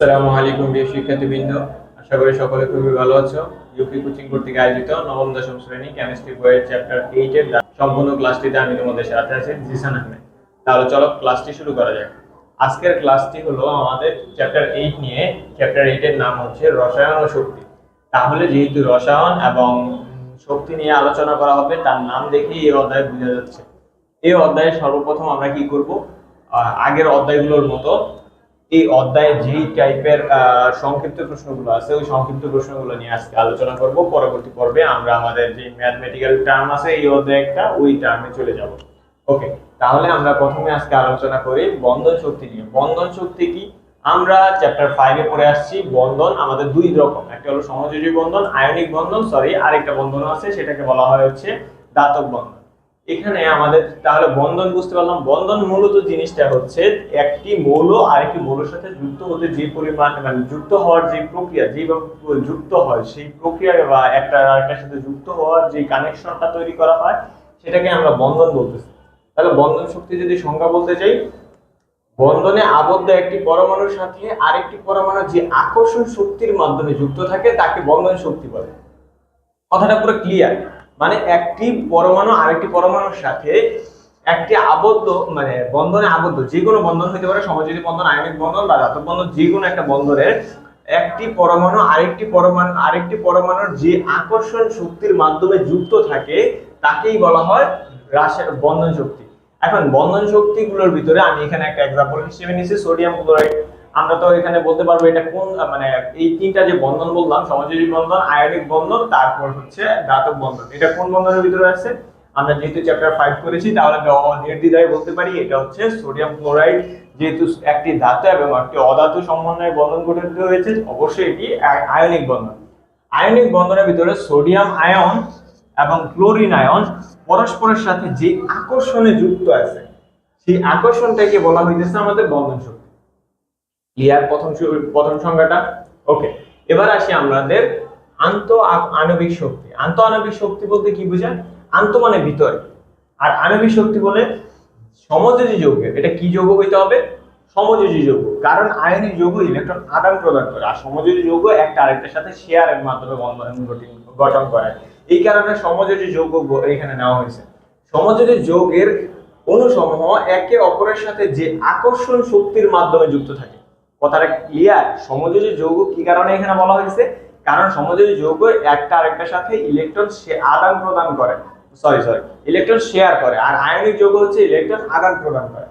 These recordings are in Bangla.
আসসালামু আলাইকুম প্রিয় শিক্ষার্থীবৃন্দ, আশা করি সকলে খুবই ভালো আছো। ইউপি কোচিং কর্তৃক আয়োজিত নবম দশম শ্রেণী কেমিস্ট্রি বইয়ের চ্যাপ্টার 8 এর সম্পূর্ণ ক্লাসটিতে আমি তোমাদের সাথে আছি জিসান আহমেদ। তাহলে চলো ক্লাসটি শুরু করা যাক। আজকের ক্লাসটি হলো আমাদের চ্যাপ্টার 8 নিয়ে। চ্যাপ্টার 8 এর নাম হচ্ছে রসায়ন ও শক্তি। তাহলে যেহেতু রসায়ন এবং শক্তি নিয়ে আলোচনা করা হবে, তার নাম দেখেই এই অধ্যায় বোঝা যাচ্ছে। এই অধ্যায়ে সর্বপ্রথম আমরা কি করব, আগের অধ্যায়গুলোর মতো এই অধ্যায়ে যেই টাইপের সংক্ষিপ্ত প্রশ্নগুলো আছে ওই সংক্ষিপ্ত প্রশ্নগুলো নিয়ে আজকে আলোচনা করব। পরবর্তী পর্বে আমরা আমাদের যে ম্যাথমেটিক্যাল টার্ম আছে এই অধ্যায়ে একটা ওই টার্মে চলে যাব। ওকে, তাহলে আমরা প্রথমে আজকে আলোচনা করি বন্ধন শক্তি নিয়ে। বন্ধন শক্তি কি? আমরা চ্যাপ্টার 5 এ পড়ে আসছি বন্ধন আমাদের দুই রকম, একটা হলো সমযোজী বন্ধন, আয়নিক বন্ধন, আরেকটা বন্ধন আছে সেটাকে বলা হয় হচ্ছে দাতব বন্ধন। এখানে আমাদের তাহলে বন্ধন বুঝতে পারলাম। বন্ধন মূলত জিনিসটা হচ্ছে একটি মৌল আরেকটি মৌলের সাথে যুক্ত হতে যে পরিমাণ মানে যুক্ত হওয়ার যে প্রক্রিয়া, যেভাবে যুক্ত হয় সেই প্রক্রিয়া বা একটা আরেকটার সাথে যুক্ত হওয়ার যে কানেকশনটা তৈরি করা হয় সেটাকে আমরা বন্ধন বলতেছি। তাহলে বন্ধন শক্তি যদি সংজ্ঞা বলতে চাই, বন্ধনে আবদ্ধ একটি পরমাণুর সাথে আরেকটি পরমাণু যে আকর্ষণ শক্তির মাধ্যমে যুক্ত থাকে তাকে বন্ধন শক্তি বলে। কথাটা পুরো ক্লিয়ার। মানে একটি পরমাণু আরেকটি পরমাণুর সাথে একটি আবদ্ধ মানে বন্ধনে আবদ্ধ, যে কোনো বন্ধন হতে পারে, সমযোজী বন্ধন, আয়নিক বন্ধন বা দাতব বন্ধন, যে কোনো একটা বন্ধনের একটি পরমাণু আরেকটি পরমাণুর যে আকর্ষণ শক্তির মাধ্যমে যুক্ত থাকে তাকেই বলা হয় বন্ধন শক্তি। এখন বন্ধন শক্তিগুলোর ভিতরে আমি এখানে একটা এক্সাম্পল হিসেবে নিয়েছি সোডিয়াম ক্লোরাইড। আমরা তো এখানে বলতে পারবো এটা কোন মানে এই তিনটা যে বন্ধন বললাম, সমযোজী বন্ধন, আয়নিক বন্ধন, তারপর হচ্ছে দাতব বন্ধন, এটা কোন বন্ধনের ভিতরে আছে? আমরা যেহেতু চ্যাপ্টার 5 করেছি তাহলে নির্দ্বিধায় বলতে পারি এটা হচ্ছে সোডিয়াম ক্লোরাইড। যেহেতু একটি ধাতু এবং একটি অধাতু সমন্বয়ে বন্ধন গঠিত হয়েছে, অবশ্যই এটি আয়নিক বন্ধন। আয়নিক বন্ধনের ভিতরে সোডিয়াম আয়ন এবং ক্লোরিন আয়ন পরস্পরের সাথে যে আকর্ষণে যুক্ত আছে সেই আকর্ষণটাকে বলা হইতেছে আমাদের বন্ধন শক্তি। ক্লিয়ার প্রথম সংজ্ঞাটা? ওকে, এবার আসি আমাদের আন্ত আণবিক শক্তি। আন্ত আণবিক শক্তি বলতে কি বোঝায়? আন্ত মানে ভিতরে, আর আণবিক শক্তি বলে সমযোজী যৌগের, এটা কি যৌগ হইতে হবে? সমযোজী যৌগ। কারণ আয়নিক যৌগ ইলেকট্রন আদান প্রদান করে, আর সমযোজী যৌগ একটা আরেকটার সাথে শেয়ারের মাধ্যমে বন্ধন গঠন করে। এই কারণে সমযোজী যৌগ এখানে নেওয়া হয়েছে। সমযোজী যৌগের অণুসমূহ একে অপরের সাথে যে আকর্ষণ শক্তির মাধ্যমে যুক্ত থাকে। কথাটা ক্লিয়ার? সমযোজী যৌগ কি কারণে এখানে বলা হয়েছে? কারণ সমযোজী যৌগ একটা আরেকটার সাথে ইলেকট্রন আদান প্রদান করে, ইলেকট্রন শেয়ার করে, আর আয়নিক যৌগ হচ্ছে ইলেকট্রন আদান প্রদান করে।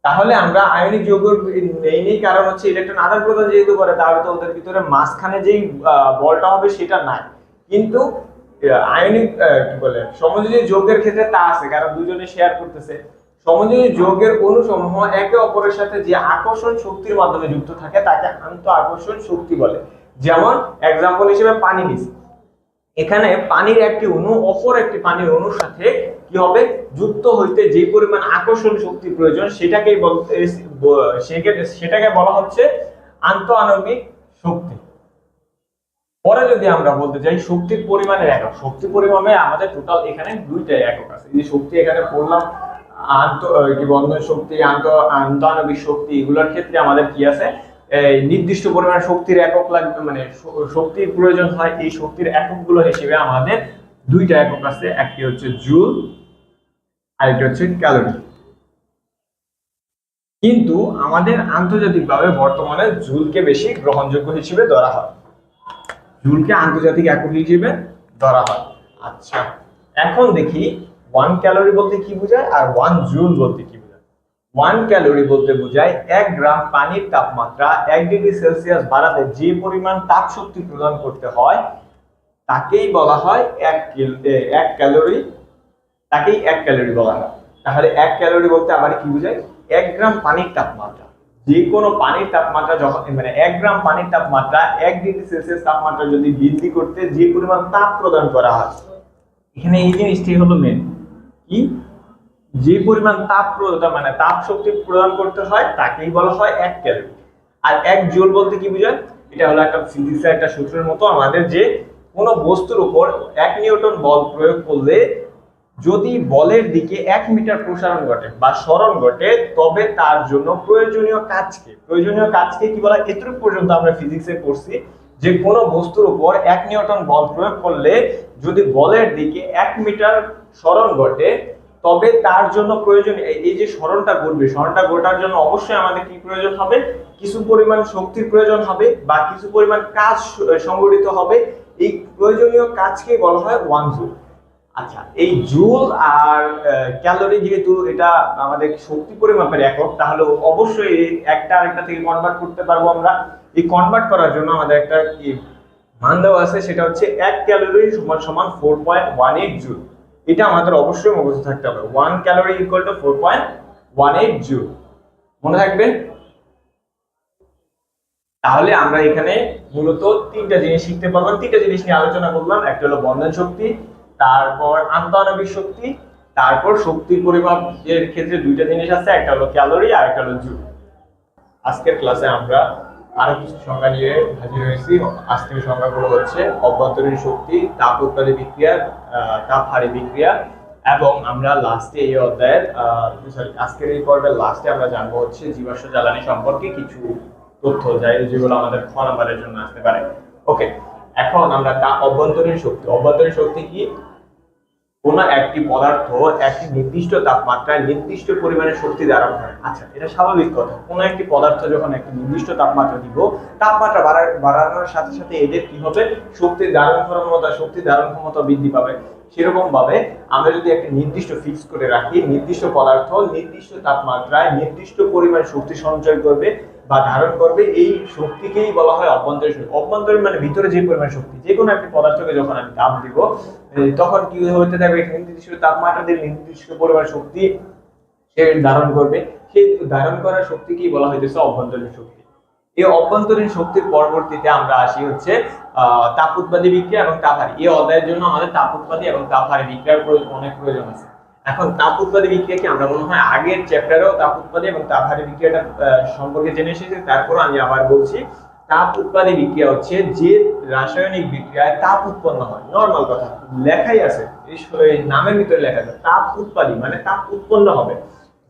তাহলে আমরা আয়নিক যৌগ নেই কারণ হচ্ছে ইলেকট্রন আদান প্রদান যেহেতু করে, তাহলে তো ওদের ভিতরে মাঝখানে যেই বলটা হবে সেটা নাই। কিন্তু আয়নিক কি বলে সমযোজী যৌগের ক্ষেত্রে তা আছে, কারণ দুজনে শেয়ার করতেছে। সমযোজী যৌগের অণুসমূহ একে অপরের সাথে যে আকর্ষণ শক্তির মাধ্যমে যুক্ত থাকে তাকে আন্ত আকর্ষণ শক্তি বলে। যেমন এক্সাম্পল হিসেবে পানি নিছি, এখানে পানির একটি অণু অপর একটি পানির অণুর সাথে কি হবে? যুক্ত হইতে যে পরিমাণ আকর্ষণ শক্তি প্রয়োজন সেটাকে বলা হচ্ছে আন্ত আণবিক শক্তি। পরে যদি আমরা বলতে চাই শক্তির পরিমাণের একক, শক্তি পরিমাপে আমাদের টোটাল এখানে দুইটা একক আছে। এই যে শক্তি এখানে পড়লাম, বন্ধন শক্তি, আন্তঃআণবিক শক্তি, এগুলোর ক্ষেত্রে আমাদের কি আছে? নির্দিষ্ট পরিমাণ শক্তির একক লাগবে, মানে শক্তির প্রয়োজন হয়। এই শক্তির এককগুলো হিসেবে আমাদের দুইটা একক আছে, একটি হচ্ছে জুল আর একটি হচ্ছে ক্যালোরি। কিন্তু আমাদের আন্তর্জাতিকভাবে বর্তমানে জুলকে বেশি গ্রহণযোগ্য হিসেবে ধরা হয়, জুলকে আন্তর্জাতিক একক হিসেবে ধরা হয়। আচ্ছা, এখন দেখি 1 ক্যালোরি বলতে কি বোঝায় আর 1 জুল বলতে কি বোঝায়। 1 ক্যালোরি বলতে বোঝায় 1 গ্রাম পানির তাপমাত্রা 1 ডিগ্রি সেলসিয়াস বাড়াতে যে পরিমাণ তাপ শক্তি প্রদান করতে হয় তাকেই বলা হয় 1 ক্যালোরি, তাকেই 1 ক্যালোরি বলা হয়। তাহলে 1 ক্যালোরি বলতে আবার কি বোঝায়? 1 গ্রাম পানির তাপমাত্রা, যে কোনো পানির তাপমাত্রা যখন মানে 1 গ্রাম পানির তাপমাত্রা 1 ডিগ্রি সেলসিয়াস তাপমাত্রা যদি বৃদ্ধি করতে যে পরিমাণ তাপ প্রদান করা হয়, এখানে এই জিনিসটাই হলো মেন কি, যে পরিমাণ তাপ মানে তাপ শক্তি প্রদান করতে হয় তাকেই বলা হয় 1 ক্যালোরি। আর 1 জুল বলতে কি বোঝায়? এটা হলো একটা ফিজিক্সের একটা সূত্রের মতো আমাদের, যে কোনো বস্তুর উপর 1 নিউটন বল প্রয়োগ করলে যদি বলের দিকে 1 মিটার প্রসারণ ঘটে বা সরণ ঘটে তবে তার জন্য প্রয়োজনীয় কাজকে কি বলা হয়? এতটুকু পর্যন্ত আমরা ফিজিক্সে পড়ছি যে কোনো বস্তুর উপর 1 নিউটন বল প্রয়োগ করলে যদি বলের দিকে 1 মিটার সরণ ঘটে তবে তার জন্য প্রয়োজন এই যে সরণটা ঘটার জন্য অবশ্যই আমাদের কি প্রয়োজন হবে? কিছু পরিমাণ শক্তির প্রয়োজন হবে বা কিছু পরিমাণ কাজ সংঘটিত হবে। এই প্রয়োজনীয় কাজকে বলা হয় 1 জুল। আচ্ছা, এই জুল আর ক্যালোরি যেহেতু এটা আমাদের শক্তি পরিমাপের একক, তাহলে অবশ্যই একটা আরেকটা থেকে কনভার্ট করতে পারবো আমরা। এই কনভার্ট করার জন্য আমাদের একটা কি মান দেওয়া আছে, সেটা হচ্ছে 1 ক্যালোরি সমান সমান 4.18 জুল। এটা আমাদের অবশ্যই মুখস্থ থাকতে হবে। 1 ক্যালোরি ইকুয়াল টু 4.18 জুল। মনে থাকবে? তাহলে আমরা এখানে মূলত তিনটা জিনিস শিখতে পারলাম, তিনটা জিনিস নিয়ে আলোচনা করলাম। একটা হলো বন্ধন শক্তি, তারপর আন্তঃআণবিক শক্তি, তারপর শক্তির পরিমাপের ক্ষেত্রে দুইটা জিনিস আছে, একটা হলো ক্যালোরি আর একটা হলো জুল। আজকের ক্লাসে আমরা আরো কিছু সংজ্ঞা নিয়ে হাজির হয়েছি। আজকের সংজ্ঞাগুলো হচ্ছে অভ্যন্তরীণ শক্তি, তাপ উৎপাদী বিক্রিয়া, তাপ হারি বিক্রিয়া, এবং আমরা লাস্টে এই অধ্যায়ের আজকের এই পর্বের লাস্টে আমরা জানবো হচ্ছে জীবাশ্ম জ্বালানি সম্পর্কে কিছু তথ্য যেগুলো আমাদের খ নাম্বারের জন্য আসতে পারে। ওকে, এখন আমরা অভ্যন্তরীণ শক্তি কি? কোন একটি পদার্থ একটি নির্দিষ্ট তাপমাত্রায় নির্দিষ্ট পরিমাণে শক্তি ধারণ করে। আচ্ছা, এটা স্বাভাবিক কথা। কোন একটি পদার্থ যখন একটি নির্দিষ্ট তাপমাত্রা দিব, তাপমাত্রা বাড়ানোর সাথে সাথে এদের কি হবে? শক্তি ধারণ ক্ষমতা বৃদ্ধি পাবে। সেরকম ভাবে আমরা যদি একটা নির্দিষ্ট ফিক্স করে রাখি, নির্দিষ্ট পদার্থ নির্দিষ্ট তাপমাত্রায় নির্দিষ্ট পরিমাণ শক্তি সঞ্চয় করবে বা ধারণ করবে, এই শক্তিকেই বলা হয় অভ্যন্তরীণ শক্তি। অভ্যন্তরীণ মানে ভিতরে যে পরিমাণ শক্তি। যে কোনো একটি পদার্থকে যখন আমি তাপ দিব, তখন কি হতে থাকবে? নির্দিষ্ট তাপমাত্রা দিয়ে নির্দিষ্ট পরিমাণ শক্তি সে ধারণ করবে। সেই ধারণ করার শক্তিকেই বলা হইতেছে অভ্যন্তরীণ শক্তি। এই অভ্যন্তরীণ শক্তির পরবর্তীতে আমরা আসি হচ্ছে তাপ উৎপাদী বিক্রিয়া এবং তাপহারী। এই অধ্যায়ের জন্য আমাদের তাপ উৎপাদী এবং তাপহারী বিক্রিয়ার অনেক প্রয়োজন আছে। এখন তাপ উৎপাদী বিক্রিয়াকে আমরা মনে হয় আগের চ্যাপ্টারেও তাপ উৎপাদী এবং তাপহারী বিক্রিয়াটা সম্পর্কে জেনে এসেছি। তারপর আমি আবার বলছি, তাপ উৎপাদী বিক্রিয়া হচ্ছে যে রাসায়নিক বিক্রিয়ায় তাপ উৎপন্ন হয়। নরমাল কথা, লেখাই আছে, এই নামের ভিতরে লেখা আছে তাপ উৎপাদী, মানে তাপ উৎপন্ন হবে।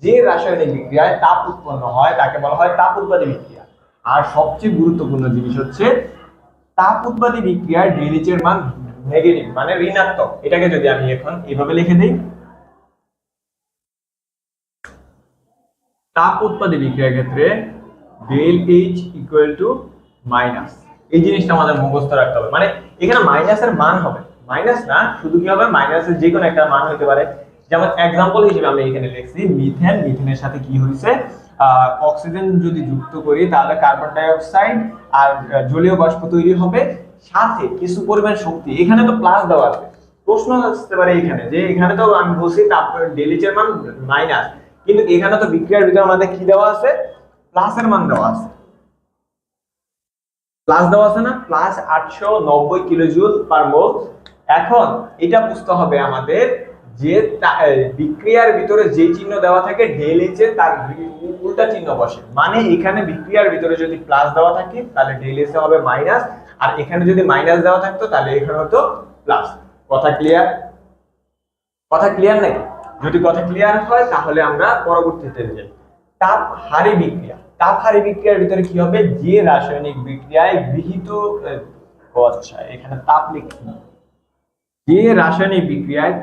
যে রাসায়নিক বিক্রিয়ায় তাপ উৎপন্ন হয় তাকে বলা হয় তাপ উৎপাদী বিক্রিয়া। আর সবচেয়ে গুরুত্বপূর্ণ জিনিস হচ্ছে তাপ উৎপাদী বিক্রিয়ার ডেলএইচ এর মান নেগেটিভ, মানে ঋণাত্মক। এটাকে যদি আমি এখন এভাবে লিখে দিই, তাপ উৎপাদী বিক্রিয়ার ক্ষেত্রে del H equal to minus. এই জিনিসটা আমাদের মুখস্থ রাখতে হবে। মানে এখানে মাইনাসের মান হবে, মাইনাস না, শুধু কি হবে? মাইনাসের যে কোনো একটা মান হতে পারে। যেমন এক্সাম্পল হিসেবে আমি এখানে লিখছি মিথেনের সাথে কি হয়েছে, অক্সিজেন যদি যুক্ত করি তাহলে কার্বন ডাই অক্সাইড আর জলীয় বাষ্প তৈরি হবে, সাথে কিছু পরিমাণ শক্তি। এখানে তো প্লাস দেওয়া আছে, প্রশ্ন আসতে পারে এখানে যে এখানে তো আমি বলছি তারপরে ডেলএইচ এর মান মাইনাস, কিন্তু এখানে তো বিক্রিয়ার ভিতরে আমাদের কি দেওয়া আছে? প্লাসের মান দেওয়া আছে। প্লাস দেওয়া আছে না? প্লাস 890 কিলোজুল পার মোল। এখন এটা বুঝতে হবে আমাদের যে বিক্রিয়ার ভিতরে যে চিহ্ন দেওয়া থাকে ডেলএইচ এর তার উল্টা চিহ্ন বসে। মানে এখানে বিক্রিয়ার ভিতরে যদি প্লাস দেওয়া থাকে তাহলে ডেলএইচ এ হবে মাইনাস, আর এখানে যদি মাইনাস দেওয়া থাকতো তাহলে এখানে হতো প্লাস। কথা ক্লিয়ার? কথা ক্লিয়ার নাকি? যদি কথা ক্লিয়ার হয় তাহলে আমরা পরবর্তীতে যাই। তাপ হারি বিক্রিয়া। তাপ হারি বিক্রিয়ার ভিতরে কি হবে? যে রাসায়নিক বিক্রিয়ায় গৃহীত, আচ্ছা এখানে তাপ লিখি, যে রাসায়নিক বিক্রিয়ায়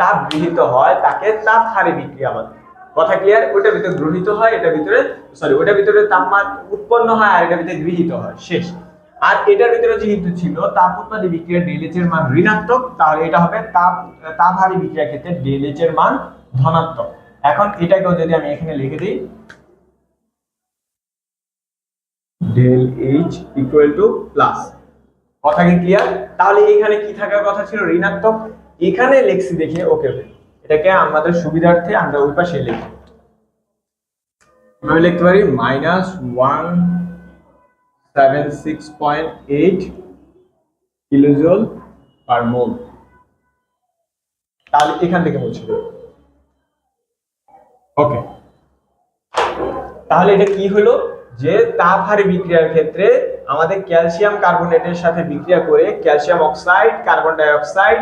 তাপ গৃহীত হয় তাকে তাপ হারি বিক্রিয়া বলে। কথা ক্লিয়ার? ওটার ভিতরে গ্রহিত হয়, ওটার ভিতরে তাপমাত্রা উৎপন্ন হয় আর এটার ভিতরে গৃহীত হয়, শেষ। আর এটার ভিতরে যেহেতু ছিল তাপ উৎপাদী বিক্রিয়া ডেলএইচ এর মান ঋণাত্মক, তাহলে এটা হবে তাপ হারি বিক্রিয়ার ক্ষেত্রে ডেলএইচ এর মান ধনাত্মক। এখন এটাকেও যদি আমি এখানে লিখে দিই del H equal to plus. কথা কি ক্লিয়ার? তাহলে এখানে কি থাকার কথা ছিল? ঋণাত্মক। এখানে লিখছি দেখে ওকে, এটাকে আমাদের সুবিধার্থে আমরা ওই পাশে লিখি। আমি লিখতে পারি -176.8 কিলোজুল পার মোল। তাহলে এখান থেকে মুছে দেব। ওকে, তাহলে এটা কি হলো? যে তাপ হারি বিক্রিয়ার ক্ষেত্রে আমাদের ক্যালসিয়াম কার্বনেটের সাথে বিক্রিয়া করে calcium oxide, carbon die oxide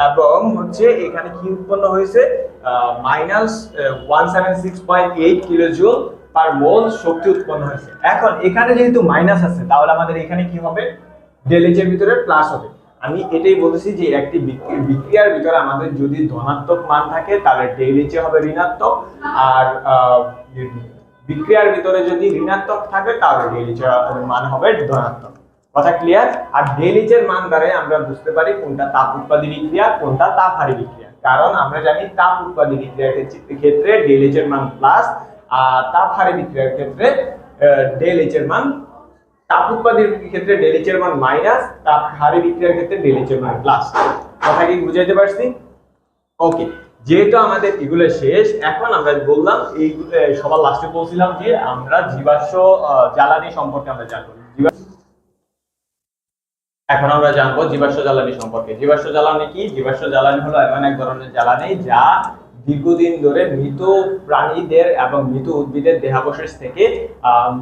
এবং হচ্ছে এখানে কি উৎপন্ন হয়েছে, -176.8 কিলোজুল পার মোল শক্তি উৎপন্ন হয়েছে। এখন এখানে যেহেতু মাইনাস আছে তাহলে আমাদের এখানে কি হবে, ΔH এর ভিতরে প্লাস হবে। আমি এটাই বলেছি যে একটি বিক্রিয়ার ভিতরে আমাদের যদি ধনাত্মক মান থাকে তাহলে ΔH হবে ঋণাত্মক, আর বিক্রিয়ার ভিতরে যদি ঋণাত্মক থাকে তাহলে ΔH এর মান হবে ধনাত্মক। কথা ক্লিয়ার? আর ΔH এর মান দ্বারা আমরা বুঝতে পারি কোনটা তাপ উৎপাদী বিক্রিয়া, কোনটা তাপহারী বিক্রিয়া। কারণ আমরা জানি তাপ উৎপাদী বিক্রিয়ার ক্ষেত্রে ΔH এর মান প্লাস, আর তাপহারী বিক্রিয়ার ক্ষেত্রে ΔH এর মান, তাপ উৎপাদীর ক্ষেত্রে ΔH এর মান মাইনাস, তাপহারী বিক্রিয়ার ক্ষেত্রে ΔH এর মান প্লাস। কথা কি বুঝাইতে পারছি? ওকে, যেহেতু আমাদের এগুলো শেষ, এখন আমরা বললাম এইগুলো সবার লাস্টে বলছিলাম যে আমরা জীবাশ্ম জ্বালানি সম্পর্কে আমরা জানবো। এখন আমরা জানবো জীবাশ্ম জ্বালানি সম্পর্কে। জীবাশ্ম জ্বালানি কি? জীবাশ্ম জ্বালানি হলো এমন এক ধরনের জ্বালানি যা দীর্ঘদিন ধরে মৃত প্রাণীদের এবং মৃত উদ্ভিদের দেহাবশেষ থেকে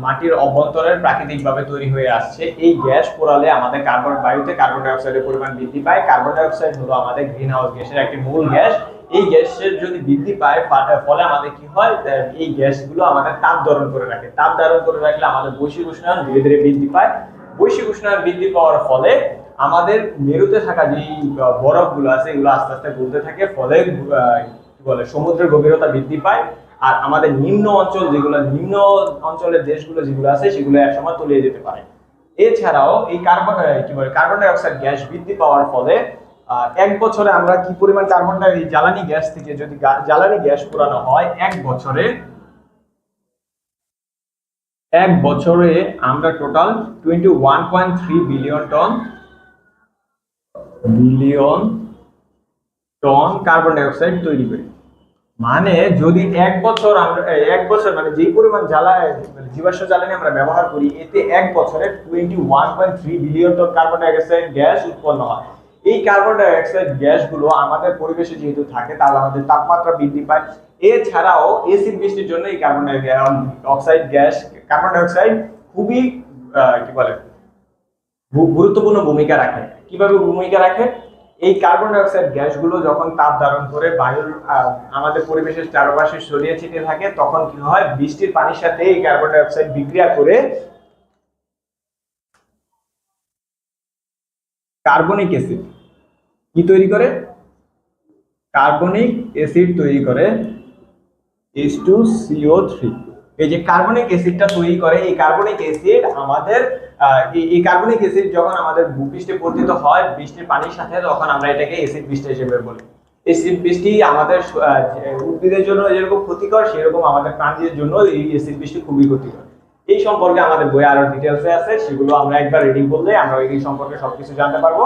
মাটির অভ্যন্তরে প্রাকৃতিকভাবে তৈরি হয়ে আসছে। এই গ্যাস পোড়ালে আমাদের বায়ুতে কার্বন ডাই অক্সাইডের পরিমাণ বৃদ্ধি পায়। কার্বন ডাই অক্সাইড হলো আমাদের গ্রিন হাউস গ্যাসের একটি মূল গ্যাস। এই গ্যাসের যদি বৃদ্ধি পায় ফলে আমাদের কি হয়, এই গ্যাসগুলো আমাদের তাপ ধারণ করে রাখে। তাপ ধারণ করে রাখলে আমাদের বৈশ্বিক উষ্ণায়ন ধীরে ধীরে বৃদ্ধি পায়। বৈশ্বিক উষ্ণায়ন বৃদ্ধি পাওয়ার ফলে আমাদের মেরুতে থাকা যে বরফগুলো আছে এগুলো আস্তে আস্তে গলতে থাকে, ফলে সমুদ্রের গভীরতা বৃদ্ধি পায়। আর আমাদের নিম্ন অঞ্চল যেগুলো, নিম্ন অঞ্চলের দেশগুলো যেগুলো আছে সেগুলো একসময় তলিয়ে যেতে পারে। এছাড়াও এই কার্বন ডাই অক্সাইড গ্যাস বৃদ্ধি পাওয়ার ফলে এক বছরে আমরা কি পরিমাণ কার্বন ডাই জ্বালানি গ্যাস থেকে যদি জ্বালানি গ্যাস পোড়ানো হয়, এক বছরে আমরা total 21.3 billion ton carbon die oxide তৈরি করি। মানে যদি এক বছর মানে যেই পরিমাণ জীবাশ্ম জ্বালানি আমরা ব্যবহার করি, এতে এক বছরে 21.3 billion ton carbon die oxide gas উৎপন্ন হয়। এই কার্বন ডাই অক্সাইড গ্যাসগুলো আমাদের পরিবেশে যেহেতু থাকে তাহলে আমাদের তাপমাত্রা বৃদ্ধি পায়। এছাড়াও এসিড বৃষ্টির জন্য এই কার্বন ডাই অক্সাইড খুবই গুরুত্বপূর্ণ ভূমিকা রাখে। কিভাবে ভূমিকা রাখে? এই কার্বন ডাই অক্সাইড গ্যাসগুলো যখন তাপ ধারণ করে বায়ুর আমাদের পরিবেশের চারপাশে ছড়িয়ে ছিটিয়ে থাকে, তখন কি হয়, বৃষ্টির পানির সাথে এই কার্বন ডাই অক্সাইড বিক্রিয়া করে কার্বনিক অ্যাসিড কি তৈরি করে? কার্বনিক অ্যাসিড তৈরি করে, H2CO3। এই যে কার্বনিক অ্যাসিডটা তৈরি করে, এই কার্বনিক অ্যাসিড আমাদের এই কার্বনিক অ্যাসিড যখন আমাদের ভূপৃষ্ঠে পতিত হয় বৃষ্টির পানির সাথে, তখন আমরা এটাকে অ্যাসিড বৃষ্টি হিসেবে বলি। অ্যাসিড বৃষ্টি আমাদের উদ্ভিদের জন্য যেরকম ক্ষতিকর, সেরকম আমাদের প্রাণীদের জন্য এই অ্যাসিড বৃষ্টি খুবই ক্ষতিকর। এই সম্পর্কে আমাদের বইয়ে আরো ডিটেইলসে আছে, সেগুলো আমরা একবার রিডিং করলে আমরা এই সম্পর্কে সবকিছু জানতে পারবো।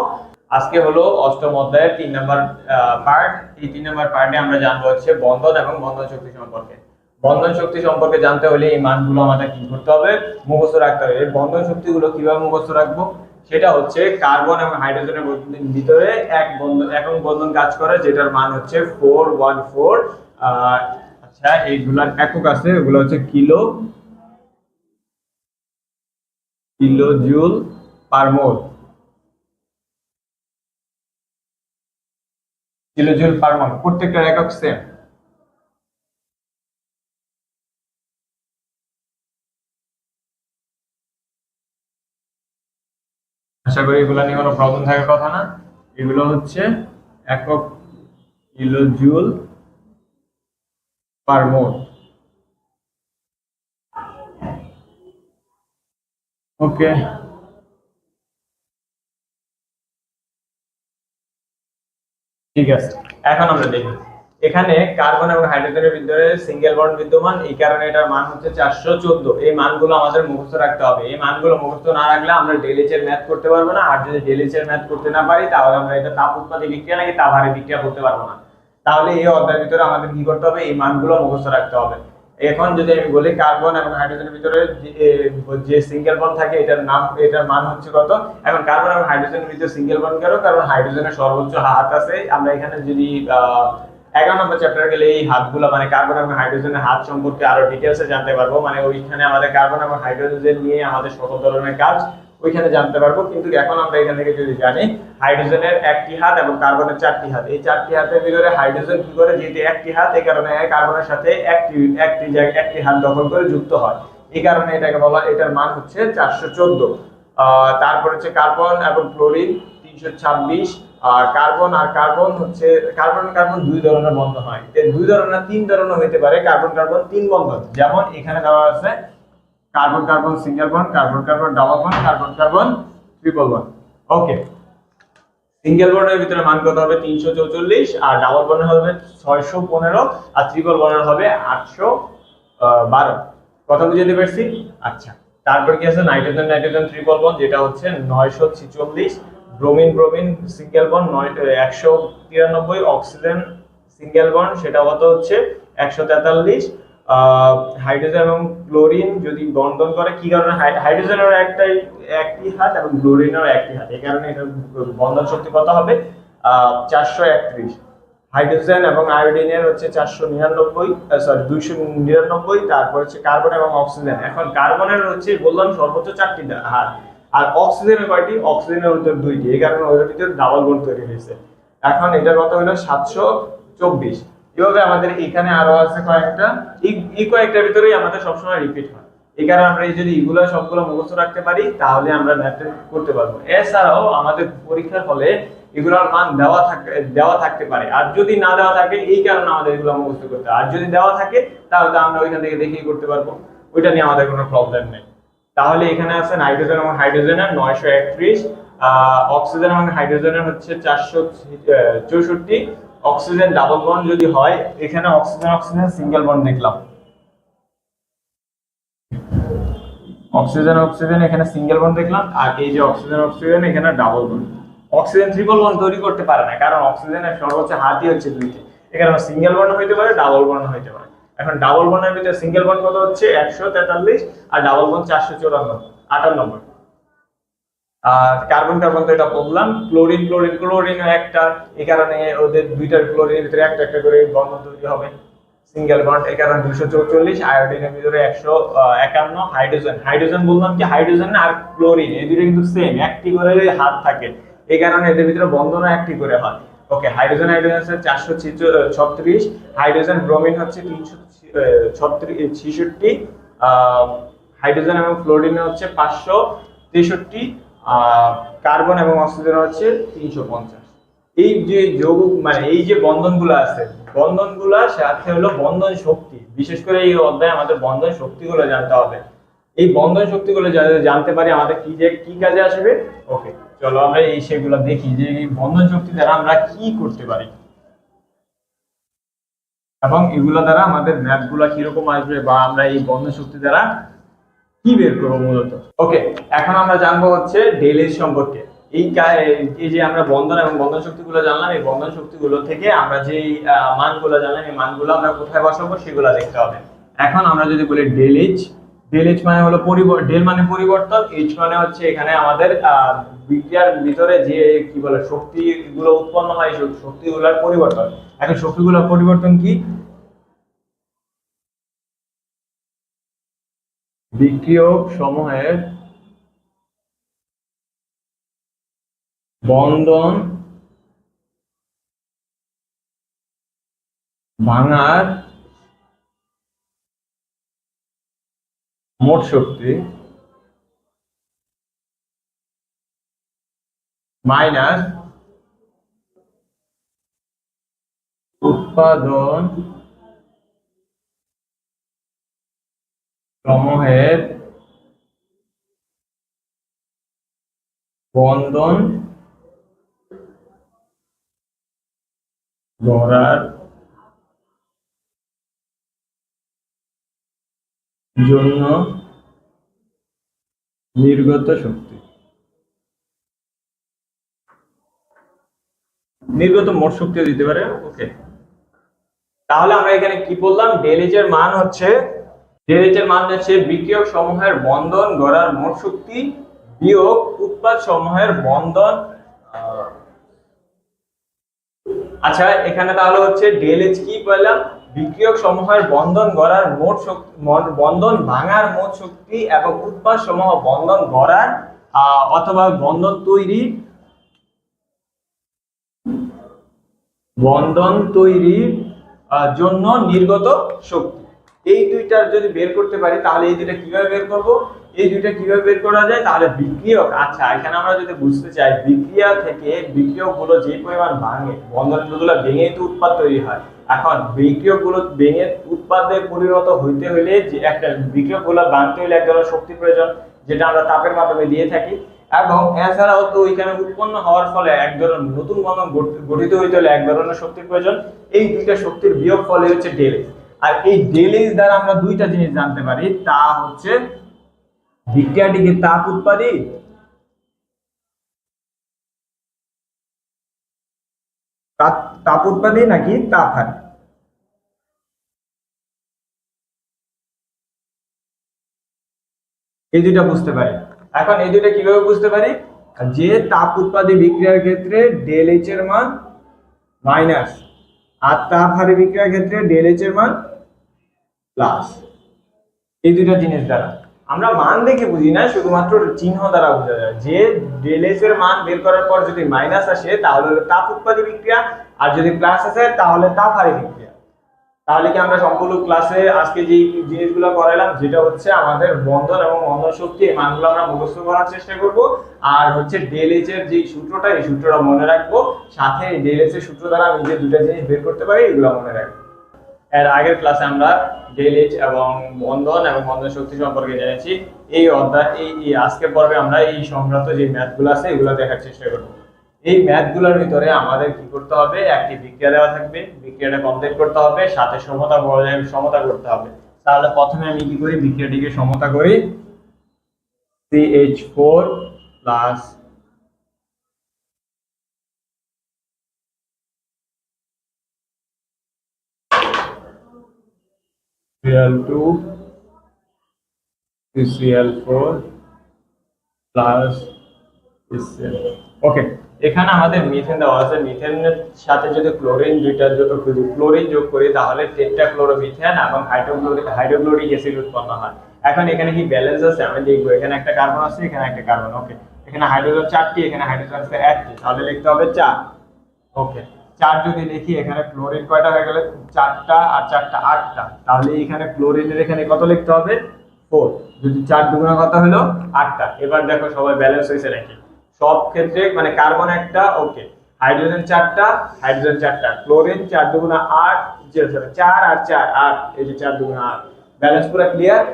আজকে হলো অষ্টম অধ্যায়ের 3 নম্বর পার্ট। এই 3 নম্বর পার্টে আমরা জানবো হচ্ছে বন্ধন এবং বন্ধন শক্তি সম্পর্কে। বন্ধন শক্তি সম্পর্কে জানতে হলে এই মানগুলো আমাদের কি করতে হবে, মুখস্থ রাখতে হবে। এই বন্ধন শক্তিগুলো কিভাবে মুখস্থ রাখবো, সেটা হচ্ছে কার্বন এবং হাইড্রোজেনের ভিতরে একক বন্ধন কাজ করে, যেটার মান হচ্ছে 414। আচ্ছা, এইগুলার একক আছে, এগুলো হচ্ছে কিলোজুল পার মোল। কিলোজুল পার মোল, প্রত্যেকটার একক সেম। আশা করি এগুলো নিয়ে কোনো প্রবলেম থাকার কথা না। এগুলো হচ্ছে একক কিলোজুল পার মোল। ওকে, ঠিক আছে। এখন আমরা দেখি এখানে কার্বন এবং হাইড্রোজেনের ভিতরে সিঙ্গেল বন্ড বিদ্যমান, এই কারণে এটার মান হচ্ছে 414। এই মানগুলো আমাদের মুখস্থ রাখতে হবে। এই মানগুলো মুখস্থ না রাখলে আমরা ΔH এর ম্যাথ করতে পারবো না। আর যদি ΔH এর ম্যাথ করতে না পারি তাহলে আমরা এটা তাপ উৎপাদী বিক্রিয়া নাকি তাপহারী বিক্রিয়া করতে পারবো না। তাহলে এই অধ্যায়ের ভিতরে আমাদের কি করতে হবে, এই মানগুলো মুখস্থ রাখতে হবে। এখন যদি আমি বলি কার্বন এবং হাইড্রোজেনের ভিতরে যে সিঙ্গেল বন্ড থাকে এটার মান হচ্ছে কত। এখন কার্বন এবং হাইড্রোজেনের ভিতরে সিঙ্গেল বন্ড কেন? কারণ হাইড্রোজেনের সর্বোচ্চ হাত আছে। আমরা এখানে যদি 11 নম্বর চ্যাপ্টার গেলে এই হাতগুলো মানে কার্বন এবং হাইড্রোজেনের হাত সম্পর্কে আরো ডিটেইলসে জানতে পারবো। মানে ওইখানে আমাদের কার্বন এবং হাইড্রোজেন নিয়ে আমাদের সকল ধরনের কাজ ওইখানে জানতে পারবো। কিন্তু এখন আমরা এখান থেকে যদি জানি হাইড্রোজেনের একটি হাত এবং কার্বনের চারটি হাত, এই চারটি হাতের ভিতরে হাইড্রোজেন কি করে, যেহেতু একটি হাত, এই কারণে কার্বনের সাথে একটি হাত দখল করে যুক্ত হয়, এই কারণে এটাকে বলা, এটার মান হচ্ছে 414। তারপর হচ্ছে কার্বন এবং ক্লোরিন 326। আর কার্বন হচ্ছে কার্বন দুই ধরনের বন্ধন হয়, দুই ধরনের তিন ধরনের হতে পারে কার্বন কার্বন তিন বন্ধন। যেমন এখানে দেওয়া আছে carbon carbon single bond, carbon carbon double bond, carbon carbon triple bond. Okay, single বন্ডের ভিতরে মান কত হবে 344, আর ডাবল বন্ডের হবে 615, আর ট্রিপল বন্ডের হবে 812। কথা বুঝতে পারছি? আচ্ছা, তারপর কি আছে নাইট্রোজেন নাইট্রোজেন ট্রিপল বন্ড, যেটা হচ্ছে 946, bromine bromine single bond 193, oxygen single bond সেটা কত হচ্ছে 143। হাইড্রোজেন এবং ক্লোরিন যদি বন্ধন করে, কি কারণে হাইড্রোজেনের একটি হাত এবং ক্লোরিনের একটি হাত, এই কারণে এটার বন্ধন শক্তি কত হবে 431। হাইড্রোজেন এবং আয়োডিনের হচ্ছে 299। তারপর হচ্ছে কার্বন এবং অক্সিজেন, এখন কার্বনের হচ্ছে বললাম সর্বোচ্চ 4টি হাত, আর অক্সিজেনের কয়টি, অক্সিজেনের ভিতর 2টি, এই কারণে ওদের ভিতরে ডাবল বন্ড তৈরি হয়েছে। এখন এটা কত হলো 724। এভাবে আমাদের এখানে আরো আছে কয়েকটা, এই কয়েকটার ভিতরেই আমাদের সবসময় রিপিট হয়, এই কারণে আমরা যদি এগুলো সবগুলো মুখস্থ রাখতে পারি তাহলে আমরা ম্যাথে করতে পারবো। এছাড়াও আমাদের পরীক্ষার হলে এগুলোর মান দেওয়া থাকতে পারে, আর যদি না দেওয়া থাকে এই কারণে আমাদের এগুলো মুখস্থ করতে হয়, আর যদি দেওয়া থাকে তাহলে আমরা ওইখান থেকে দেখেই করতে পারবো, ওইটা নিয়ে আমাদের কোনো প্রবলেম নেই। তাহলে এখানে আছে নাইট্রোজেন এবং হাইড্রোজেনের 931, অক্সিজেন এবং হাইড্রোজেনের হচ্ছে 464। অক্সিজেন ডাবল বন্ড যদি হয়, এখানে অক্সিজেন অক্সিজেন সিঙ্গেল বন্ড দেখলাম, অক্সিজেন অক্সিজেন এখানে সিঙ্গেল বন্ড দেখলাম, আর এই যে অক্সিজেন অক্সিজেন এখানে double bond. Oxygen triple bond তৈরি করতে পারে না, কারণ অক্সিজেনের সর্বোচ্চ হাতই হচ্ছে 2টি, এখানে সিঙ্গেল বন্ড হইতে পারে, ডাবল বন্ড হইতে পারে। এখন ডাবল বন্ডের ভিতরে সিঙ্গেল বন্ড কত হচ্ছে 143, আর ডাবল বন্ড 458। আর কার্বন কার্বন তো এটা বললাম। ক্লোরিন ক্লোরিন ক্লোরিনও একটা, এই কারণে ওদের দুইটার ক্লোরিনের ভিতরে একটা একটা করে বন্ধন তৈরি হবে, সিঙ্গেল বন্ড, এই কারণে 244। আয়োডিনের ভিতরে 151। হাইড্রোজেন হাইড্রোজেন বললাম কি হাইড্রোজেন আর ক্লোরিন এই দুটো কিন্তু সেম, একটি করে হাত থাকে, এই কারণে এদের ভিতরে বন্ধনও একটি করে হয়। ওকে, হাইড্রোজেন হাইড্রোজেন হচ্ছে 436, হাইড্রোজেন ব্রোমিন হচ্ছে 366, হাইড্রোজেন এবং ফ্লোরিন হচ্ছে 563, কার্বন এবং অক্সিজেন হচ্ছে 350। এই যে যৌগ মানে এই যে বন্ধনগুলো আছে, বন্ধনগুলোর সাথে হলো বন্ধন শক্তি, বিশেষ করে এই অধ্যায়ে আমাদের বন্ধন শক্তিগুলো জানতে হবে। এই বন্ধন শক্তিগুলো জানতে পারি আমাদের কি কাজে আসবে। ওকে, চলো আমরা সেগুলো দেখি যে এই বন্ধন শক্তি দ্বারা আমরা কি করতে পারি এবং এগুলো দ্বারা আমাদের ম্যাথ গুলা কিরকম আসবে, বা আমরা এই বন্ধন শক্তি দ্বারা কি বের করবো মূলত। ওকে, এখন আমরা জানবো হচ্ছে ডেলিজ সম্পর্কে। এই যে আমরা বন্ধন এবং বন্ধন শক্তিগুলো জানলাম, এই বন্ধন শক্তিগুলো থেকে আমরা যে মানগুলো জানলাম, এই মানগুলো আমরা কোথায় বসাবো সেগুলো দেখতে হবে। এখন আমরা যদি বলি ডেলিজ, ডেলিজ মানে হলো ডেল মানে পরিবর্তন, এইচ মানে হচ্ছে এখানে আমাদের বিক্রিয়ার ভিতরে যে কি বলে শক্তিগুলো উৎপন্ন হয়, সেই শক্তিগুলোর পরিবর্তন। এখন শক্তিগুলোর পরিবর্তন কি? বিক্রিয়ক সমূহের বন্ধন ভাঙার মোট শক্তি মাইনাস উৎপাদন সমূহের বন্ধন গড়ার জন্য নির্গত শক্তি, নির্গত মোট শক্তিও দিতে পারে। ওকে, তাহলে আমরা এখানে কি বললাম, ডেলিজ এর মান হচ্ছে বিক্রিয়ক সমূহের বন্ধন গড়ার মোট শক্তি বিয়োগ উৎপাদ সমূহের বন্ধন। আচ্ছা, এখানে তাহলে হচ্ছে ডেলিজ কি বললাম, বিক্রিয়ক সমূহের বন্ধন গড়ার মোট শক্তি, বন্ধন ভাঙার মোট শক্তি এবং উৎপাদ সমূহ বন্ধন গড়ার অথবা বন্ধন তৈরির জন্য নির্গত শক্তি। এই দুইটার যদি বের করতে পারি তাহলে এই দুইটা কিভাবে বের করব, এই দুইটা কিভাবে বের করা যায়, তাহলে বিক্রিয়ক, আচ্ছা এখানে আমরা যদি বুঝতে চাই বিক্রিয়া থেকে বিক্রিয়কগুলো যে পরিমাণ ভাঙে, বন্ধনগুলো ভেঙে তো উৎপাদ তৈরি হয়। এখন বিক্রিয়কগুলো ভেঙে উৎপাদে পরিণত হইতে হলে যে একটা বিক্রিয়কগুলো ভাঙতে হলে এক ধরনের শক্তি প্রয়োজন, যেটা আমরা তাপের মাধ্যমে দিয়ে থাকি। এবং এছাড়াও তো ওইখানে উৎপন্ন হওয়ার ফলে এক ধরনের নতুন বন্ধন গঠিত হইতে হলে এক ধরনের শক্তির প্রয়োজন। এই দুইটা শক্তির বিয়োগ ফলে হচ্ছে ডেল এইচ। আর এই ডেল এইচ দ্বারা আমরা দুইটা জিনিস জানতে পারি, তা হচ্ছে বিক্রিয়াটিকে তাপ উৎপাদী নাকি তাপ হারি। এই দুইটা বুঝতে পারি। এখন এই দুইটা কিভাবে বুঝতে পারি, যে তাপ উৎপাদী বিক্রিয়ার ক্ষেত্রে ডেল এইচ এর মান মাইনাস, আর তাপ হারি বিক্রিয়ার ক্ষেত্রে ডেল এইচ এর মান প্লাস। এই দুইটা জিনিস দ্বারা আমরা মান দেখে বুঝি না, শুধুমাত্র চিহ্ন দ্বারা বোঝা যায় যে ডেল এইচ এর মান বের করার পর যদি মাইনাস আসে তাহলে তাপ উৎপাদী বিক্রিয়া, আর যদি প্লাস আসে তাহলে তাপ হারি বিক্রিয়া। তাহলে কি আমরা সম্পূর্ণ ক্লাসে আজকে যে জিনিসগুলো করাইলাম, যেটা হচ্ছে আমাদের বন্ধন এবং বন্ধন শক্তি, এই মানগুলো আমরা মুখস্থ করার চেষ্টা করব। আর হচ্ছে ডেল এইচ এর যে সূত্রটা, এই সূত্রটা মনে রাখবো, সাথে ডেল এইচ এর সূত্র দ্বারা আমি যে দুটো জিনিস বের করতে পারি এগুলো মনে রাখবো। এর আগের ক্লাসে আমরা ডেল এইচ এবং বন্ধন শক্তি সম্পর্কে জেনেছি। এই অধ্যায় এই আজকের পর্বে আমরা এই সংক্রান্ত যে ম্যাথগুলো আছে এগুলো দেখার চেষ্টা করব। এই ম্যাথগুলোর ভিতরে আমাদের কি করতে হবে, একটি বিক্রিয়া দেওয়া থাকবে, বিক্রিয়াটা কমপ্লিট করতে হবে, সাথে সমতা করতে হবে। তাহলে প্রথমে আমি কি করি, বিক্রিয়াটিকে সমতা করি। CH4 plus Cl2 CCl4 plus HCl। ওকে, এখানে আমাদের মিথেন দেওয়া আছে। মিথেনের সাথে যদি ক্লোরিন ক্লোরিন যোগ করি তাহলে টেট্রাক্লোরোমিথেন এবং হাইড্রোক্লোরিক অ্যাসিড উৎপন্ন হয়। এখন এখানে কি ব্যালেন্স আছে আমি দেখবো। এখানে একটা কার্বন আছে, এখানে একটা কার্বন। ওকে, এখানে হাইড্রোজেন 4টি, এখানে হাইড্রোজেন আছে 1টি, তাহলে লিখতে হবে 4। ওকে, 4 যদি লিখি, এখানে ক্লোরিন কয়টা হয়ে গেল, 4টা, আর 4টা 8টা। তাহলে এখানে ক্লোরিনের এখানে কত লিখতে হবে, 4। যদি 4 দুগুণা কত হলো, 8টা। এবার দেখো সবাই ব্যালেন্স হয়েছে নাকি সব ক্ষেত্রে, মানে কার্বন একটা, ওকে, হাইড্রোজেন 4টা, ক্লোরিন 4 দুগুণা 8, 4 আর 4 8, এই যে 4 দুগুণা 8, ব্যালেন্স পুরো ক্লিয়ার।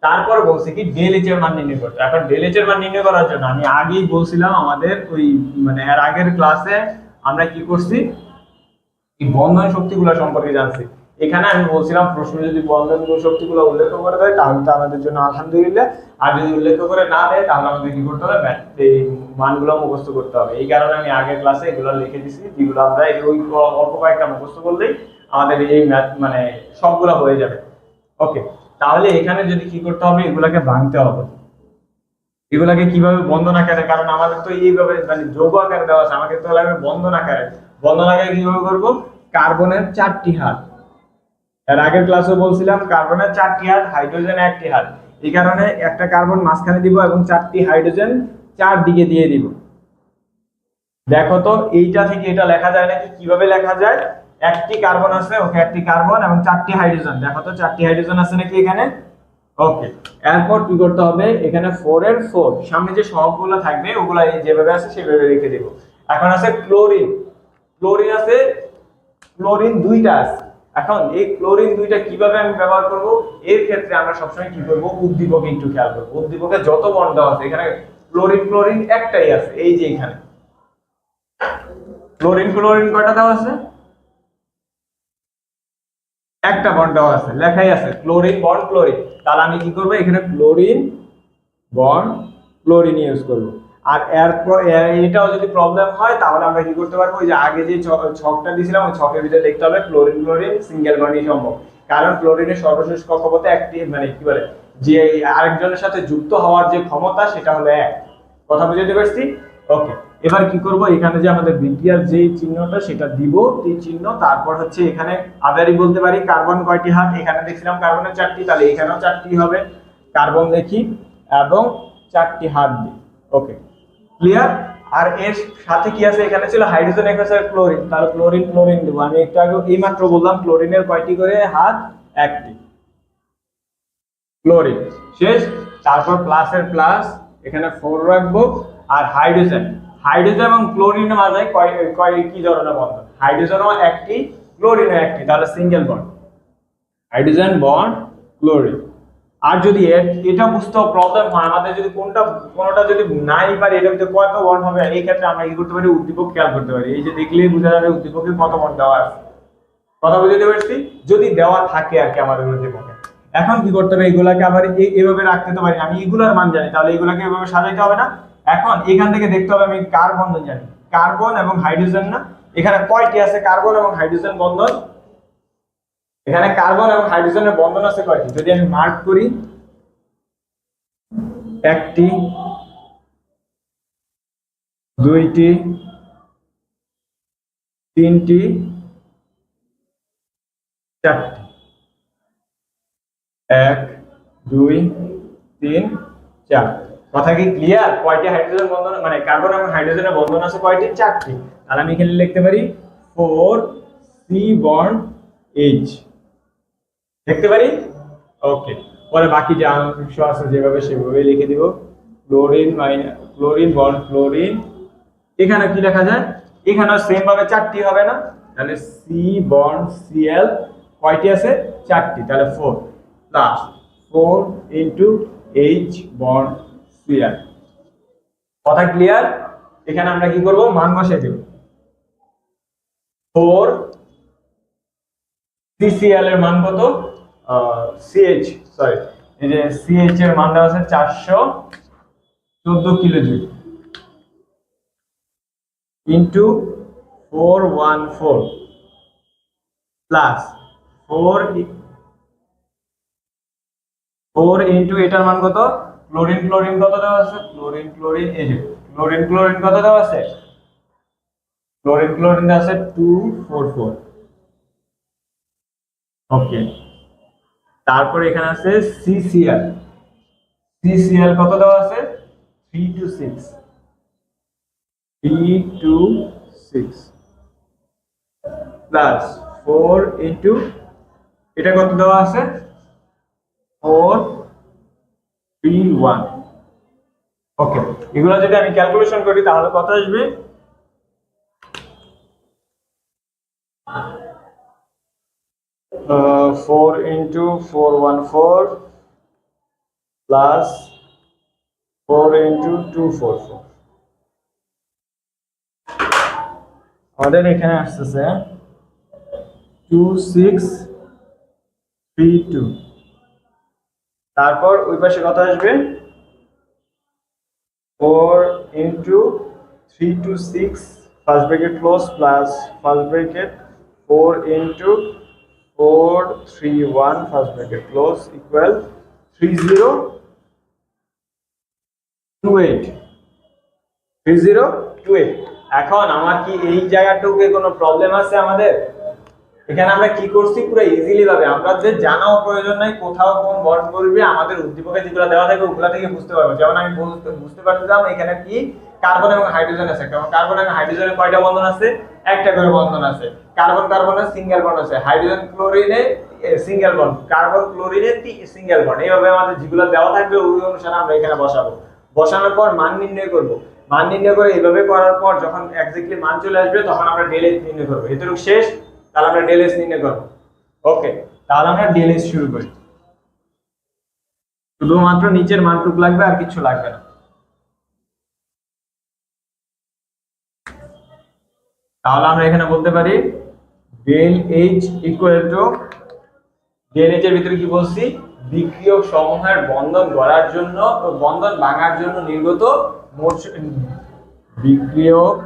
তারপর বলছে কি ডেল এইচ এর মান নির্ণয় করতে। এখন ডেল এইচ এর মান নির্ণয় করার জন্য আমি আগেই বলছিলাম আমাদের ওই মানে এর আগের ক্লাসে আমরা কি করছি, এই বন্ধন শক্তিগুলো সম্পর্কে জানছি। এখানে আমি বলছিলাম প্রশ্ন যদি বন্ধন শক্তিগুলো উল্লেখ করে দেয় তাহলে তো আমাদের জন্য আলহামদুলিল্লাহ, আর যদি উল্লেখ করে না দেয় তাহলে আমাদের কি করতে হবে, এই মানগুলো মুখস্থ করতে হবে। এই কারণে আমি আগের ক্লাসে এগুলো লিখে দিছি, যেগুলো আমরা ওই অল্প কয়েকটা মুখস্থ করলেই আমাদের এই ম্যাথ মানে সবগুলো হয়ে যাবে। ওকে, তাহলে এখানে যদি কি করতে হবে, এগুলাকে ভাঙতে হবে। এগুলাকে কিভাবে, বন্ধন আকারে, কারণ আমাদের তো এইভাবে মানে যৌগ আকারে দেওয়া আছে, আমাকে তো লাগবে বন্ধন আকারে। বন্ধন আকারে কিভাবে করব, কার্বনের 4টি হাত, এর আগের ক্লাসে বলছিলাম কার্বনের 4টি হাত, হাইড্রোজেন 1টি হাত। এই কারণে একটা কার্বন মাঝখানে দিব এবং 4টি হাইড্রোজেন 4 দিকে দিয়ে দিব। দেখো তো এইটা থেকে এটা লেখা যায় নাকি, কিভাবে লেখা যায়, একটি কার্বন আছে, ওকে, একটি কার্বন এবং 4টি হাইড্রোজেন। দেখো তো 4টি হাইড্রোজেন আছে নাকি এখানে, ওকে। এরপর কি করতে হবে, এখানে 4 এর 4 সামনে যে সহগগুলো থাকবে ওগুলা এই যেভাবে আছে সেভাবে রেখে দেব। এখন আছে ক্লোরিন, আছে, ক্লোরিন 2টা আছে। এখন এই ক্লোরিন 2টা কিভাবে আমি ব্যবহার করব, এর ক্ষেত্রে আমরা সবসময় কি করব, উদ্দীপকে একটু খেয়াল করব। উদ্দীপকে যত বন্ড আছে, এখানে ক্লোরিন একটাই আছে, এই যে এখানে ক্লোরিন কয়টা দেওয়া আছে, একটা বন্ড দেওয়া আছে, লেখাই আছে ক্লোরিন বন্ড ক্লোরিন। তাহলে আমি কি করব, এখানে ক্লোরিন বন্ড ক্লোরিন ইউজ করব। আর এরপর এটাও যদি প্রবলেম হয় তাহলে আমরা কি করতে পারবো, ওই যে আগে যে ছকটা দিয়েছিলাম ওই ছকের ভিতরে লিখতে হবে ক্লোরিন সিঙ্গেল বন্ডই সম্ভব। কারণ ক্লোরিনের সর্বশেষ কক্ষপথে একটি মানে কি বলে, যে আরেকজনের সাথে যুক্ত হওয়ার যে ক্ষমতা সেটা হলো 1। কথা বুঝতে পারছি, ওকে। এবার কি করব, এখানে যে আমাদের বিক্রিয়ার যে চিহ্নটা সেটা দিব, এই চিহ্ন। তারপর হচ্ছে এখানে আদারি বলতে পারি কার্বন কয়টি হাত, এখানে দেখছিলাম কার্বনের 4টি, তাহলে এখানেও 4টি হবে, কার্বন দেখি এবং 4টি হাত দিই। ওকে, ক্লিয়ার। আর এর সাথে কি আছে, এখানে ছিল হাইড্রোজেন, এখানে ছিল ক্লোরিন, তাহলে ক্লোরিন ক্লোরিন দেবো। আমি একটু আগে এই মাত্র বললাম ক্লোরিনের কয়টি করে হাত, একটি, ক্লোরিন শেষ। তারপর প্লাসের প্লাস, এখানে 4 রাখবো। আর হাইড্রোজেন, হাইড্রোজেন এবং ক্লোরিনের মাঝে কি ধরনের বন্ধন, হাইড্রোজেনও একটি, ক্লোরিনও একটি, তাহলে single bond, hydrogen bond chlorine. আর যদি এটা বুঝতে প্রবলেম হয় আমাদের, যদি কোনটা যদি নাই পারি, এটা ভিতরে কত বন্ড হবে, এই ক্ষেত্রে আমরা কি করতে পারি, উদ্দীপক খেয়াল করতে পারি। এই যে দেখলেই বোঝা যাবে উদ্দীপকে কত বন্ড দেওয়া আছে। কথা বুঝতে পারছি, যদি দেওয়া থাকে আর কি আমাদের উদ্দীপকে। এখন কি করতে হবে, এগুলাকে আবার এইভাবে রাখতে তো পারি, আমি এগুলার মান জানি, তাহলে এগুলাকে এভাবে সাজাইতে হবে না। এখন এখান থেকে দেখতে হবে আমি কার বন্ধন জানি, কার্বন এবং হাইড্রোজেন না, এখানে কয়টি আছে কার্বন এবং হাইড্রোজেন বন্ধন, এখানে কার্বন এবং হাইড্রোজেনের বন্ধন আছে কয়টি, যদি আমি মার্ক করি, একটি, দুইটি, তিনটি, চারটি, 1 2 3 4। কথা কি ক্লিয়ার? কয়টি হাইড্রোজেন বন্ধন, মানে কার্বন এবং হাইড্রোজেনের বন্ধন আছে কয়টি, 4টি। তাহলে আমি এখানে লিখতে পারি 4 C বন্ড H, লিখতে পারি। ওকে, পরে বাকি যা অংশ আছে যেভাবে সেভাবে লিখে দিব। ক্লোরিন ক্লোরিন বন্ড ক্লোরিন, এখানে কি লেখা যায়, এখানেও সেম ভাবে 4টি হবে না, তাহলে C বন্ড Cl কয়টি আছে, 4টি, তাহলে 4 plus 4 into H bond Cl। কথা ক্লিয়ার? এখানে আমরা কি করব, মান বসিয়ে দেব। 4 CCl এর মান কত, CH সরি, এই যে CH এর মান দেওয়া আছে 414 kilo joule into 414 plus 4 into এটার মান কত, ক্লোরিন ক্লোরিন কত দেওয়া আছে, ক্লোরিন ক্লোরিন, এই যে ক্লোরিন ক্লোরিন কত দেওয়া আছে, ক্লোরিন ক্লোরিন দেওয়া আছে 244। ওকে, তারপর এখানে আছে CCl, CCl কত দেওয়া আছে, 326 326 প্লাস 4 ইনটু এটা কত দেওয়া আছে, 431। ওকে, এগুলো যদি আমি ক্যালকুলেশন করি তাহলে কত আসবে, 4 ইনটু 414 প্লাস 4 ইনটু 244, আমাদের এখানে আসতেছে 2632। তারপর ওই পাশে কত আসবে, 4 into 326 first bracket close plus first bracket 4 into 431 first bracket close equal 3028 3028। এখন আমার কি এই জায়গাটুকু কোনো প্রবলেম আছে আমাদের, এখানে আমরা কি করছি পুরো ইজিলি ভাবে, আমাদের জানাও প্রয়োজন নাই কোথাও কোন বন্ড করবে, আমাদের উদ্দীপকে যেগুলো দেওয়া থাকবে ওগুলা থেকে বুঝতে পারবো। যেমন আমি বুঝতে পারছিলাম এখানে কি কার্বন এবং হাইড্রোজেন আছে, কারণ কার্বন এবং হাইড্রোজেনের কয়টা বন্ধন আছে, একটা করে বন্ধন আছে। কার্বন কার্বনের সিঙ্গেল বন্ড আছে, হাইড্রোজেন ক্লোরিনে সিঙ্গেল বন্ড, কার্বন ক্লোরিনে সিঙ্গেল বন্ড। এইভাবে আমাদের যেগুলো দেওয়া থাকবে ওই অনুসারে আমরা এখানে বসাবো। বসানোর পর মান নির্ণয় করব, মান নির্ণয় করে এইভাবে করার পর যখন এক্স্যাক্টলি মান চলে আসবে তখন আমরা ডেল এস নির্ণয় করব। এতটুকু শেষ, তাহলে আমরা ডেল এস নির্ণয় করব। ওকে, তাহলে আমরা ডেল এস শুরু করি। শুধুমাত্র নিচের মানটুকু লাগবে, আর কিছু লাগবে না। তাহলে আমরা এখানে বলতে পারি del H equal to, del H এর ভিতরে কি বলছি, বিক্রিয়ক সমূহের বন্ধন গড়ার জন্য ও বন্ধন ভাঙার জন্য নির্গত মোট বিক্রিয়ক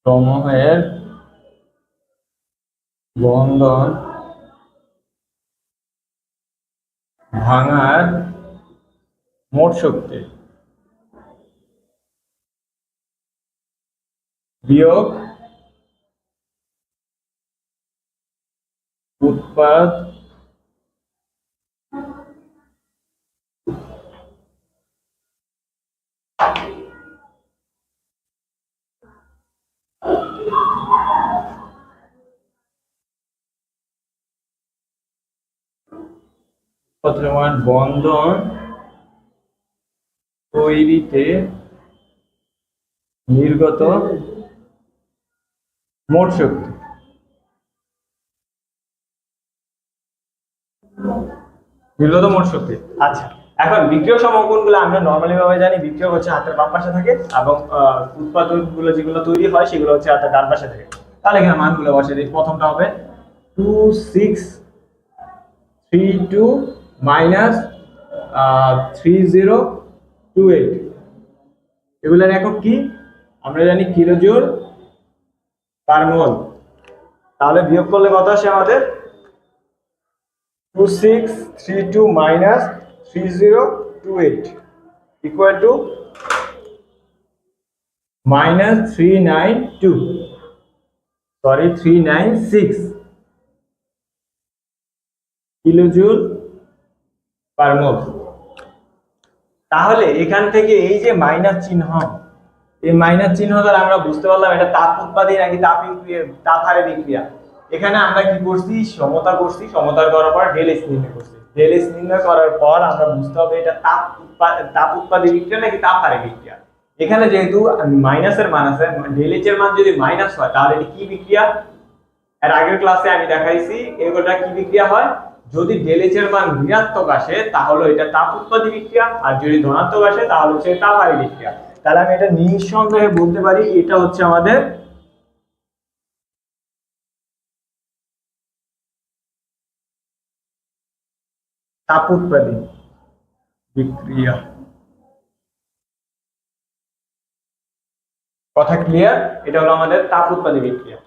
সমূহের বন্ধন ভাঙার মোট শক্তি বিয়োগ উৎপাদ প্রতিমান বন্ধন তৈরিতে নির্গত মোট শক্তি। নির্গত মোট শক্তি। আচ্ছা, এখন বিক্রিয়ক সমকোণগুলো আমরা নরমালি ভাবে জানি, বিক্রিয়ক হচ্ছে হাতের বাম পাশে থাকে এবং উৎপাদকগুলো যেগুলো তৈরি হয় সেগুলো হচ্ছে হাতের ডান পাশে থাকে। তাহলে এখানে মানগুলো বসে দিই। প্রথমটা হবে 2632 মাইনাস 3028। এগুলোর একক কি আমরা জানি, কিলোজুল পার মোল। তাহলে বিয়োগ করলে কত আসে আমাদের? 2632 minus 3028 equal to minus 396 kilojoule per mole. তাহলে এখান থেকে এই যে মাইনাস চিহ্ন, এই মাইনাস চিহ্ন দ্বারা আমরা বুঝতে পারলাম এটা তাপ উৎপাদী নাকি তাপ হারে বিক্রিয়া। এখানে আমরা কি করছি, সমতা করছি, সমতার করার পর ডেল এস নির্ণয় করছি। ডেল এস নির্ণয় করার পর আমরা বুঝতে হবে এটা তাপ উৎপাদী বিক্রিয়া নাকি তাপ হারে বিক্রিয়া। এখানে যেহেতু মাইনাসের মান আছে, ডেল এইচ এর মান যদি মাইনাস হয় তাহলে এটা কি বিক্রিয়া? এর আগের ক্লাসে আমি দেখাইছি এগুলোটা কি বিক্রিয়া হয়। যদি ডেল এইচ এর মান ঋণাত্মক আসে তাহলে এটা তাপ উৎপাদী বিক্রিয়া, আর যদি ধনাত্মক আসে তাহলে হচ্ছে তাপ হারে বিক্রিয়া। তাহলে আমি এটা নিঃসন্দেহে বলতে পারি এটা হচ্ছে আমাদের তাপ উৎপাদী বিক্রিয়া। কথা ক্লিয়ার? এটা হলো আমাদের তাপ উৎপাদী বিক্রিয়া।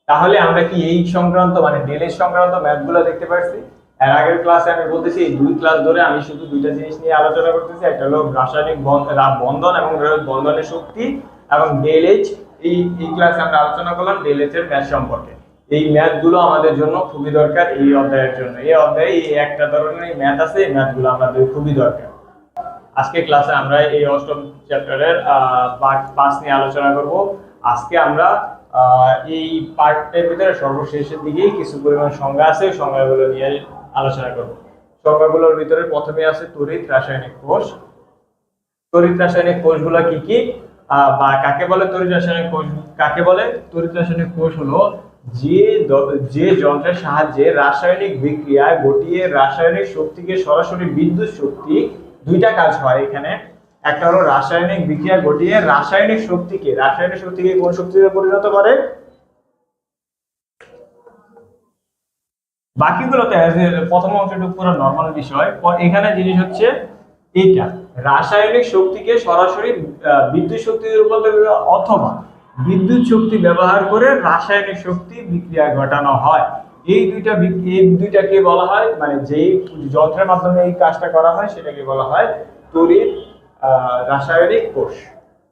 তাহলে আমরা কি এই সংক্রান্ত মানে ডেলের সংক্রান্ত ম্যাথগুলো দেখতে পাচ্ছি। এর আগের ক্লাসে আমি বলতেছি এই দুই ক্লাস ধরে আমি শুধু দুইটা জিনিস নিয়ে আলোচনা করতেছি, একটা হলো রাসায়নিক বন্ধন এবং বন্ধনের শক্তি এবং ডেল এইচ। এই ক্লাসে আমরা আলোচনা করলাম ডেল এইচ এর ম্যাথ সম্পর্কে। এই ম্যাথগুলো আমাদের জন্য খুবই দরকার এই অধ্যায়ের জন্য। এই অধ্যায়ে এই একটা ধরনের ম্যাথ আছে, এই ম্যাথগুলো আমাদের খুবই দরকার। আজকে ক্লাসে আমরা এই অষ্টম চ্যাপ্টারের পার্ট 5 নিয়ে আলোচনা করব। আজকে আমরা এই পার্টের ভিতরে সর্বশেষের দিকেই কিছু পরিমাণ সংজ্ঞা আছে, সংজ্ঞাগুলো নিয়ে আলোচনা করব। সংজ্ঞাগুলোর ভিতরে প্রথমে আছে তড়িৎ রাসায়নিক কোষ। তড়িৎ রাসায়নিক কোষগুলো কি কি বা কাকে বলে তড়িৎ রাসায়নিক কোষ? কাকে বলে? তড়িৎ রাসায়নিক কোষ হলো যে যন্ত্রের সাহায্যে রাসায়নিক বিক্রিয়া ঘটিয়ে রাসায়নিক শক্তিকে সরাসরি বিদ্যুৎ শক্তি, দুইটা কাজ হয় এখানে। একটা হলো রাসায়নিক বিক্রিয়া ঘটিয়ে রাসায়নিক শক্তিকে কোন শক্তিতে পরিণত করে? বাকিগুলোতে প্রথম অংশটুকু পুরো নরমাল বিষয়। এখানে জিনিস হচ্ছে এইটা, রাসায়নিক শক্তিকে সরাসরি বিদ্যুৎ শক্তিতে রূপান্তর করে অথবা বিদ্যুৎ শক্তি ব্যবহার করে রাসায়নিক শক্তি বিক্রিয়া ঘটানো হয়। এই দুইটাকে বলা হয়, মানে যেই যন্ত্রের মাধ্যমে এই কাজটা করা হয় সেটাকে বলা হয় তড়িৎ রাসায়নিক কোষ।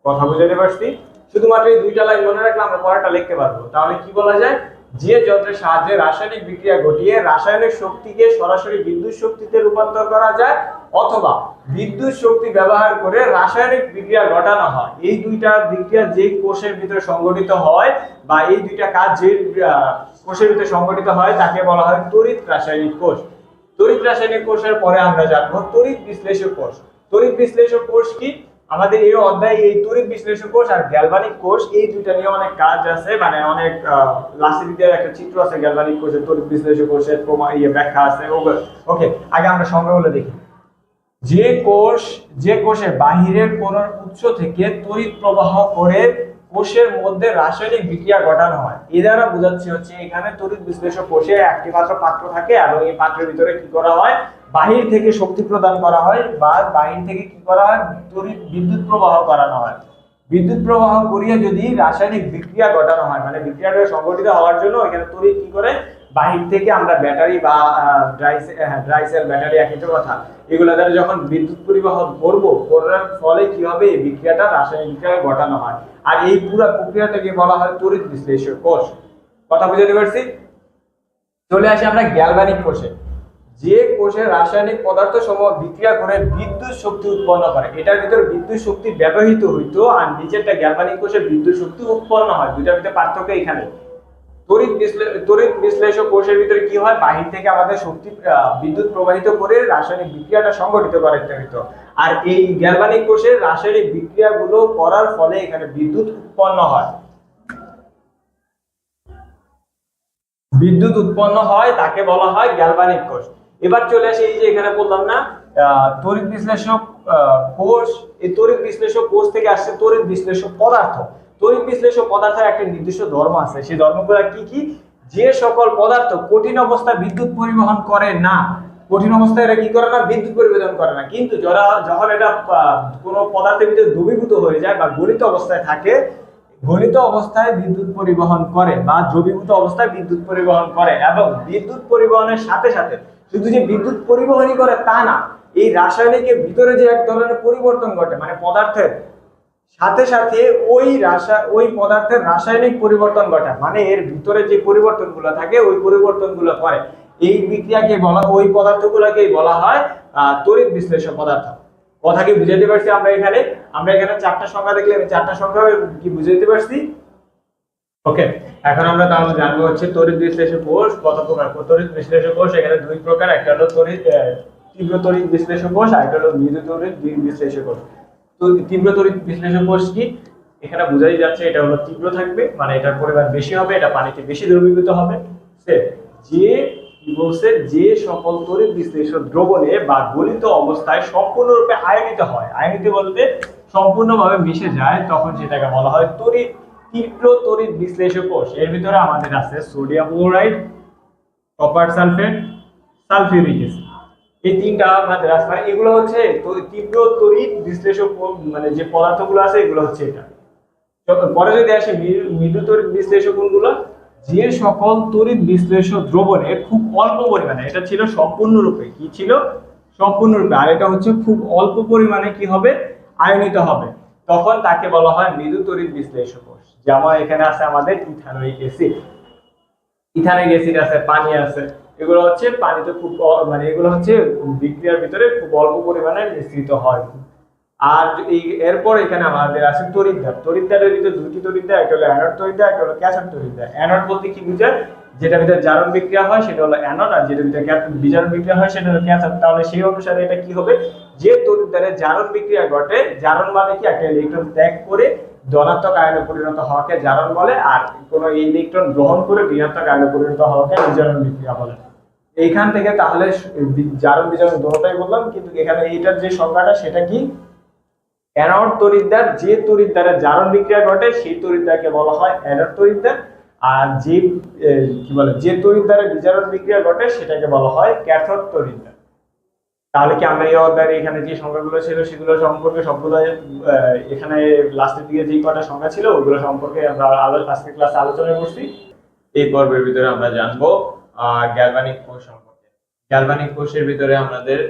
কথা বুঝতে পারছি? শুধুমাত্র এই দুইটা লাইন মনে রাখলে আমরা পরেরটা লিখতে পারবো। তাহলে কি বলা যায়? যে যন্ত্রের সাহায্যে রাসায়নিক বিক্রিয়া ঘটিয়ে রাসায়নিক শক্তিকে সরাসরি বিদ্যুৎ শক্তিতে রূপান্তর করা যায় অথবা বিদ্যুৎ শক্তি ব্যবহার করে রাসায়নিক বিক্রিয়া ঘটানো হয়। এই দুইটা বিক্রিয়া যে কোষের ভিতরে সংঘটিত হয় বা এই দুইটা কাজ যে কোষের ভিতরে সংঘটিত হয় তাকে বলা হয় তড়িৎ রাসায়নিক কোষ। তড়িৎ রাসায়নিক কোষের পরে আমরা জানবো তড়িৎ বিশ্লেষক কোষ। তড়িৎ বিশ্লেষক কোষ কি? আমাদের এই অধ্যায়ে এই তড়িৎ বিশ্লেষক কোষ আর গ্যালভানিক কোষ এই দুইটা নিয়ে অনেক কাজ আছে, মানে অনেক লাসিভিদের একটা চিত্র আছে গ্যালভানিক কোষের, তড়িৎ বিশ্লেষক কোষের ব্যাখ্যা আছে। ওকে, আগে আমরা সংজ্ঞাগুলো দেখি। যে কোষে বাহিরের কোন উৎস থেকে তড়িৎ প্রবাহ করে কোষের মধ্যে রাসায়নিক বিক্রিয়া ঘটানো হয়, এ দ্বারা বোঝাচ্ছে হচ্ছে এখানে তড়িৎ বিশ্লেষক কোষে একটি মাত্র পাত্র থাকে এবং এই পাত্রের ভিতরে কি করা হয়? বাহির থেকে শক্তি প্রদান করা হয় বা বাহির থেকে কি করা হয়? তড়িৎ বিদ্যুৎ প্রবাহ করানো হয়। বিদ্যুৎ প্রবাহ করিয়ে যদি রাসায়নিক বিক্রিয়া ঘটানো হয়, মানে বিক্রিয়াটা সংঘটিত হওয়ার জন্য এখানে তড়িৎ কি করে? বাহির থেকে আমরা ব্যাটারি বা ড্রাই সেল ব্যাটারি একই কথা, এগুলো দ্বারা যখন বিদ্যুৎ পরিবাহ করার ফলে কি হবে? এই বিক্রিয়াটা রাসায়নিক বিক্রিয়া ঘটানো হয়। আর এই পুরো প্রক্রিয়াটাকে বলা হয় তড়িৎ বিশ্লেষক কোষ। কথা বুঝতে পারছি? চলে আসি আমরা গ্যালভানিক কোষে। যে কোষে রাসায়নিক পদার্থ সমূহ বিক্রিয়া করে বিদ্যুৎ শক্তি উৎপন্ন করে, এটার ভিতরে বিদ্যুৎ শক্তি ব্যবহৃত হইতো আর নিচেরটা গ্যালভানিক কোষে বিদ্যুৎ শক্তি উৎপন্ন হয়। দুইটার ভিতরে পার্থক্য এখানে। তড়িৎ বিশ্লেষক কোষের ভিতরে কি হয়, বাহির থেকে আমাদের শক্তি বিদ্যুৎ প্রবাহিত করে রাসায়নিক বিক্রিয়াটা সংঘটিত করে এটার ভিতর। আর এই গ্যালভানিক কোষের রাসায়নিক বিক্রিয়াগুলো করার ফলে এখানে বিদ্যুৎ উৎপন্ন হয়। বিদ্যুৎ উৎপন্ন হয় তাকে বলা হয় গ্যালভানিক কোষ। এবার চলে আসে এই যে এখানে বললাম না তড়িৎ বিশ্লেষক কোষ, এই তড়িৎ বিশ্লেষক কোষ থেকে আসছে তড়িৎ বিশ্লেষক পদার্থ। তড়িৎ বিশ্লেষক পদার্থের একটা নির্দিষ্ট ধর্ম আছে, সেই ধর্মগুলো কি কি? যে সকল পদার্থ কঠিন অবস্থায় বিদ্যুৎ পরিবহন করে না, কঠিন অবস্থায় এরা কি করে না, বিদ্যুৎ পরিবহন করে না, কিন্তু যারা যখন এটা কোনো পদার্থের ভিতরে দ্রবীভূত হয়ে যায় বা গলিত অবস্থায় থাকে, গলিত অবস্থায় বিদ্যুৎ পরিবহন করে বা দ্রবীভূত অবস্থায় বিদ্যুৎ পরিবহন করে। এবং বিদ্যুৎ পরিবহনের সাথে সাথে শুধু যে বিদ্যুৎ পরিবহনই করে তা না, এই রাসায়নিকের ভিতরে যে এক ধরনের পরিবর্তন ঘটে, মানে পদার্থের সাথে সাথে ওই পদার্থের রাসায়নিক পরিবর্তন ঘটে, মানে এর ভিতরে যে পরিবর্তনগুলো থাকে ওই পরিবর্তনগুলো করে। এই বিক্রিয়াকে বলা, ওই পদার্থগুলোকেই বলা হয় তড়িৎ বিশ্লেষক পদার্থ। কথা কি বুঝাতে পারছি? আমরা এখানে চারটা সংখ্যা দেখলে আমি চারটা সংখ্যা কি বুঝাতে পারছি? ওকে, এখন আমরা তাহলে জানবো হচ্ছে তড়িৎ বিশ্লেষক কোষ কত প্রকার। তড়িৎ বিশ্লেষক কোষ এখানে দুই প্রকার, একটা হলো তীব্র তড়িৎ বিশ্লেষক কোষ আর একটা হলো মৃদু তড়িৎ বিশ্লেষক কোষ। তো তীব্র তড়িৎ বিশ্লেষক কোষ কি? এখানে বোঝাই যাচ্ছে এটা হলো তীব্র থাকবে, মানে এটার পরিমাণ বেশি হবে, এটা পানিতে বেশি দ্রবীভূত হবে। যে সকল তড়িৎ বিশ্লেষক দ্রবণে বা গলিত অবস্থায় সম্পূর্ণরূপে আয়নিত হয়, আয়নিত বলতে সম্পূর্ণভাবে মিশে যায়, তখন সেটাকে বলা হয় তীব্র তড়িৎ বিশ্লেষক কোষ। এর ভিতরে আমাদের আছে sodium chloride, copper sulphate, sulphuric acid, এই তিনটা আমাদের আছে। মানে এগুলো হচ্ছে তীব্র তড়িৎ বিশ্লেষক, মানে যে পদার্থগুলো আছে এগুলো হচ্ছে এটা। পরে যদি আসে মৃদু তড়িৎ বিশ্লেষক কোনগুলো? যে সকল তড়িৎ বিশ্লেষক দ্রবণে খুব অল্প পরিমাণে, এটা ছিল সম্পূর্ণরূপে, কি ছিল? সম্পূর্ণরূপে, আর এটা হচ্ছে খুব অল্প পরিমাণে কি হবে? আয়নিত হবে, তখন তাকে বলা হয় মৃদু তড়িৎ বিশ্লেষক কোষ। যেমন এখানে আছে আমাদের ইথানোয়িক অ্যাসিড, ইথানিক অ্যাসিড আছে, পানি আছে, এগুলো হচ্ছে পানিতে খুব, মানে এগুলো হচ্ছে বিক্রিয়ার ভিতরে খুব অল্প পরিমাণে মিশ্রিত হয়। আর এরপর এখানে আমাদের আছে তড়িৎদ্বার। তড়িৎদ্বারের ভিতরে দুটি তড়িৎদ্বার, একটা হলো অ্যানোড তড়িৎদ্বার, একটা হলো ক্যাথোড তড়িৎদ্বার। অ্যানোড বলতে কি বোঝায়? যেটা ভিতরে জারণ বিক্রিয়া হয় সেটা হলো অ্যানোড, আর যেটা ভিতরে বিজারণ বিক্রিয়া হয় সেটা হলো ক্যাথোড। তাহলে সেই অনুসারে এটা কি হবে? যে তড়িৎদ্বারে জারণ বিক্রিয়া ঘটে, জারণ মানে কি? একটা ইলেকট্রন ত্যাগ করে ধনাত্মক আয়নে পরিণত হওয়াকে জারণ বলে, আর কোন ইলেকট্রন গ্রহণ করে ঋণাত্মক আয়নে পরিণত হওয়াকে বিজারণ বিক্রিয়া বলে। এইখান থেকে তাহলে জারণ বিজারণ দুটোটাই বললাম, কিন্তু এখানে এইটার যে সংজ্ঞাটা সেটা কি? অ্যানোড তড়িৎদ্বার, যে তড়িৎদ্বারে জারণ বিক্রিয়া ঘটে সেই তড়িৎদ্বারকে বলা হয় অ্যানোড তড়িৎদ্বার। আর যে তড়িৎদ্বারে বিজারণ বিক্রিয়া ঘটে সেটাকে বলা হয় ক্যাথোড তড়িৎদ্বার। তাহলে কি আমরা এই অধ্যায়ে এখানে যে সংখ্যাগুলো ছিল সেগুলো সম্পর্কে সবগুলো, এখানে লাস্টের দিকে যে কটা সংখ্যা ছিল ওগুলো সম্পর্কে আমরা আজকে ক্লাসে আলোচনা করছি। এই পর্বের ভিতরে আমরা জানবো গ্যালভানিক কোষ সম্পর্কে। গ্যালভানিক কোষের ভিতরে আমাদের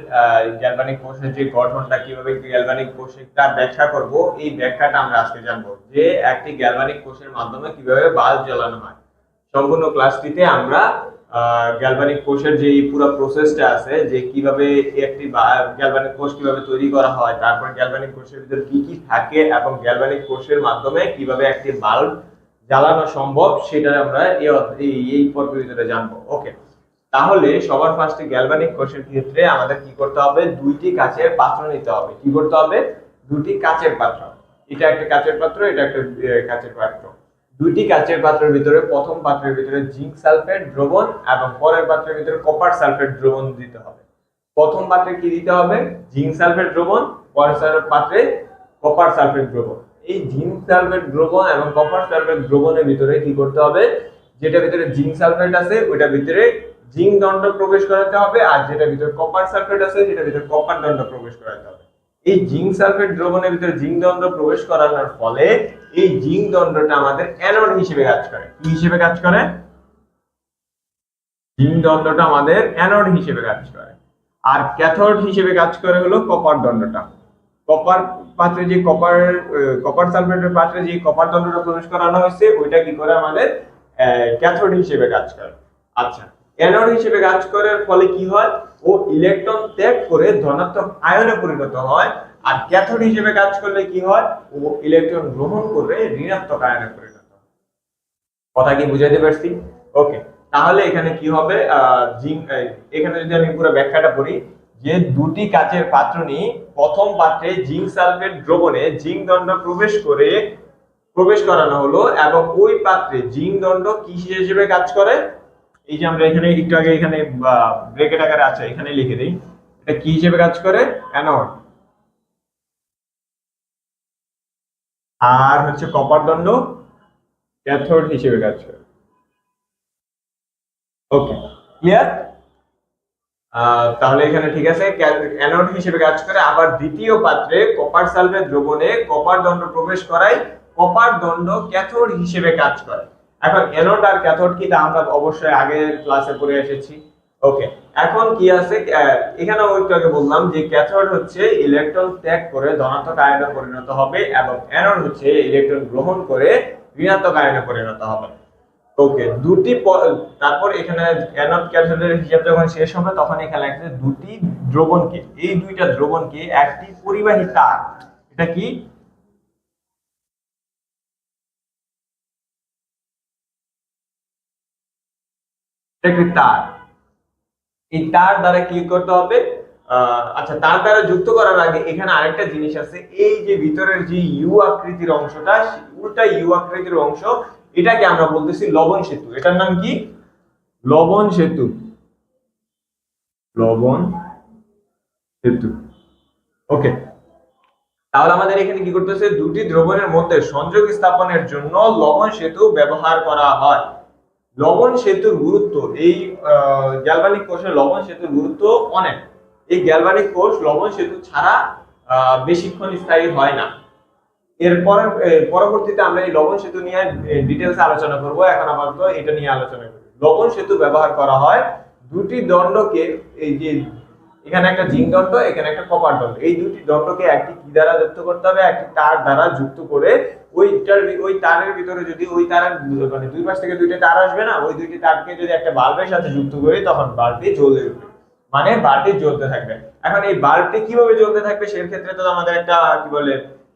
গ্যালভানিক কোষের যে গঠনটা, কিভাবে গ্যালভানিক কোষটা ব্যাখ্যা করব, এই ব্যাখ্যাটা আমরা আজকে জানবো, যে একটি গ্যালভানিক কোষের মাধ্যমে কিভাবে বাল্ব জ্বালানো হয়। সম্পূর্ণ ক্লাসটিতে আমরা গ্যালভানিক কোষের যে পুরো প্রসেসটা আছে, যে কিভাবে একটি গ্যালভানিক কোষ কিভাবে তৈরি করা হয়, তারপর গ্যালভানিক কোষের ভিতরে কি কি থাকে এবং গ্যালভানিক কোষের মাধ্যমে কিভাবে একটি বাল্ব জ্বালানো সম্ভব, সেটা আমরা এই পর্বের ভিতরে জানবো। ওকে, তাহলে সবার ফার্স্টে গ্যালভানিক কোষের ক্ষেত্রে আমাদের কি করতে হবে? দুইটি কাচের পাত্র নিতে হবে। কি করতে হবে? দুটি কাচের পাত্র। এটা একটা কাচের পাত্র, এটা একটা কাচের পাত্র। দুটি কাচের পাত্রের ভিতরে প্রথম পাত্রের ভিতরে জিঙ্ক সালফেট দ্রবণ এবং পরের পাত্রের ভিতরে কপার সালফেট দ্রবণ দিতে হবে। প্রথম পাত্রে কি দিতে হবে? জিঙ্ক সালফেট দ্রবণ, পরের পাত্রে কপার সালফেট দ্রবণ। এই জিঙ্ক সালফেট দ্রবণ এবং কপার সালফেট দ্রবণের ভিতরে কি করতে হবে? যেটা ভিতরে জিঙ্ক সালফেট আছে ওইটার ভিতরে জিঙ্ক দণ্ড প্রবেশ করাতে হবে, আর যেটা ভিতরে কপার সালফেট আছে যেটা ভিতরে কপার দণ্ড প্রবেশ করাতে হবে। এই জিঙ্ক সালফেট দ্রবণের ভিতরে জিঙ্ক দণ্ড প্রবেশ করানোর ফলে এই জিঙ্ক দণ্ডটা আমাদের অ্যানোড হিসেবে কাজ করে। কি হিসেবে কাজ করে? জিঙ্ক দণ্ডটা আমাদের অ্যানোড হিসেবে কাজ করে। আর ক্যাথোড হিসেবে কাজ করে হলো কপার দণ্ডটা। কপার পাত্রে যে কপার সালফেটের পাত্রে যে কপার দণ্ডটা প্রবেশ করানো হয়েছে ওইটা কি করে? আমাদের ক্যাথোড হিসেবে কাজ করে। আচ্ছা, অ্যানোড হিসেবে কাজ করার ফলে কি হয়? ও ইলেকট্রন ত্যাগ করে ধনাত্মক আয়নে পরিণত হয়। আর ক্যাথোড হিসেবে কাজ করলে কি হয়? ও ইলেকট্রন গ্রহণ করে ঋণাত্মক আয়নে পরিণত হয়। কথা কি বুঝাইতে পারছি? ওকে, তাহলে এখানে কি হবে, জিঙ্ক, এখানে যদি আমি পুরো ব্যাখ্যাটা পড়ি, যে দুটি কাচের পাত্র নিয়ে প্রথম পাত্রে জিঙ্ক সালফেট দ্রবণে জিঙ্ক দণ্ড প্রবেশ করানো হলো এবং ওই পাত্রে জিঙ্ক দণ্ড কি হিসেবে কাজ করে, এই যে আমরা এখানে একটু আগে এখানে ব্রেকেট আকারে আছে, এখানে লিখে দিই, এটা কি হিসেবে কাজ করে, অ্যানোড, আর হচ্ছে কপার দণ্ড ক্যাথোড হিসেবে কাজ করে। ওকে, ক্লিয়ার? তাহলে এখানে ঠিক আছে, অ্যানোড হিসেবে কাজ করে। আবার দ্বিতীয় পাত্রে কপার সালফেট দ্রবণে কপার দণ্ড প্রবেশ করায় কপার দণ্ড ক্যাথোড হিসেবে কাজ করে। এখন অ্যানোড আর ক্যাথোড কি তা আমরা অবশ্যই আগের ক্লাসে পড়ে এসেছি। ওকে, এখন কি আছে, এখানে একটু আগে বললাম যে ক্যাথোড হচ্ছে ইলেকট্রন ত্যাগ করে ধনাত্মক আয়নে পরিণত হবে এবং অ্যানোড হচ্ছে ইলেকট্রন গ্রহণ করে ঋণাত্মক আয়নে পরিণত হবে। ওকে, তারপর এখানে অ্যানোড ক্যাথোডের হিসাব যখন শেষ হবে তখন এখানে লেখা দুটি দ্রবণকে, এই দুইটা দ্রবণকে একটি পরিবাহী তার, এটা কি, একটি তার, এই তার দ্বারা কি করতে হবে, আচ্ছা, তার দ্বারা যুক্ত করার আগে এখানে আরেকটা জিনিস আছে, এই যে ভিতরের যে ইউ আকৃতির অংশটা, উল্টা ইউ আকৃতির অংশ, এটাকে আমরা বলতেছি লবণ সেতু। এটার নাম কি, লবণ সেতু, লবণ সেতু। ওকে, তাহলে আমাদের এখানে কি করতেছে, দুটি দ্রবণের মধ্যে সংযোগ স্থাপনের জন্য লবণ সেতু ব্যবহার করা হয়। লবণ সেতুর গুরুত্ব, এই গ্যালভানিক কোষে লবণ সেতুর গুরুত্ব অনেক। এই গ্যালভানিক কোষ লবণ সেতু ছাড়া বেশিক্ষণ স্থায়ী হয় না। এরপরে পরবর্তীতে আমরা এই লবণ সেতু নিয়ে ডিটেইলসে আলোচনা করব, এখন আপাতত এটা নিয়ে আলোচনা করি। লবণ সেতু ব্যবহার করা হয় দুটি দণ্ডকে, এই যে এখানে একটা জিঙ্ক দণ্ড, এখানে একটা কপার দণ্ড, এই দুটি দণ্ডকে একটি কি দ্বারা যুক্ত করতে হবে, একটি তার দ্বারা যুক্ত করে ওই তারের ভিতরে যদি ওই তারের মানে দুই পাশ থেকে দুইটা তার আসবে না, ওই দুইটি তারকে যদি একটা বাল্বের সাথে যুক্ত করি তখন বাল্বটি জ্বলে উঠবে, মানে বাল্বটি জ্বলতে থাকবে। এখন এই বাল্বটি কিভাবে জ্বলতে থাকবে, সেই ক্ষেত্রে তো আমাদের একটা কি বলে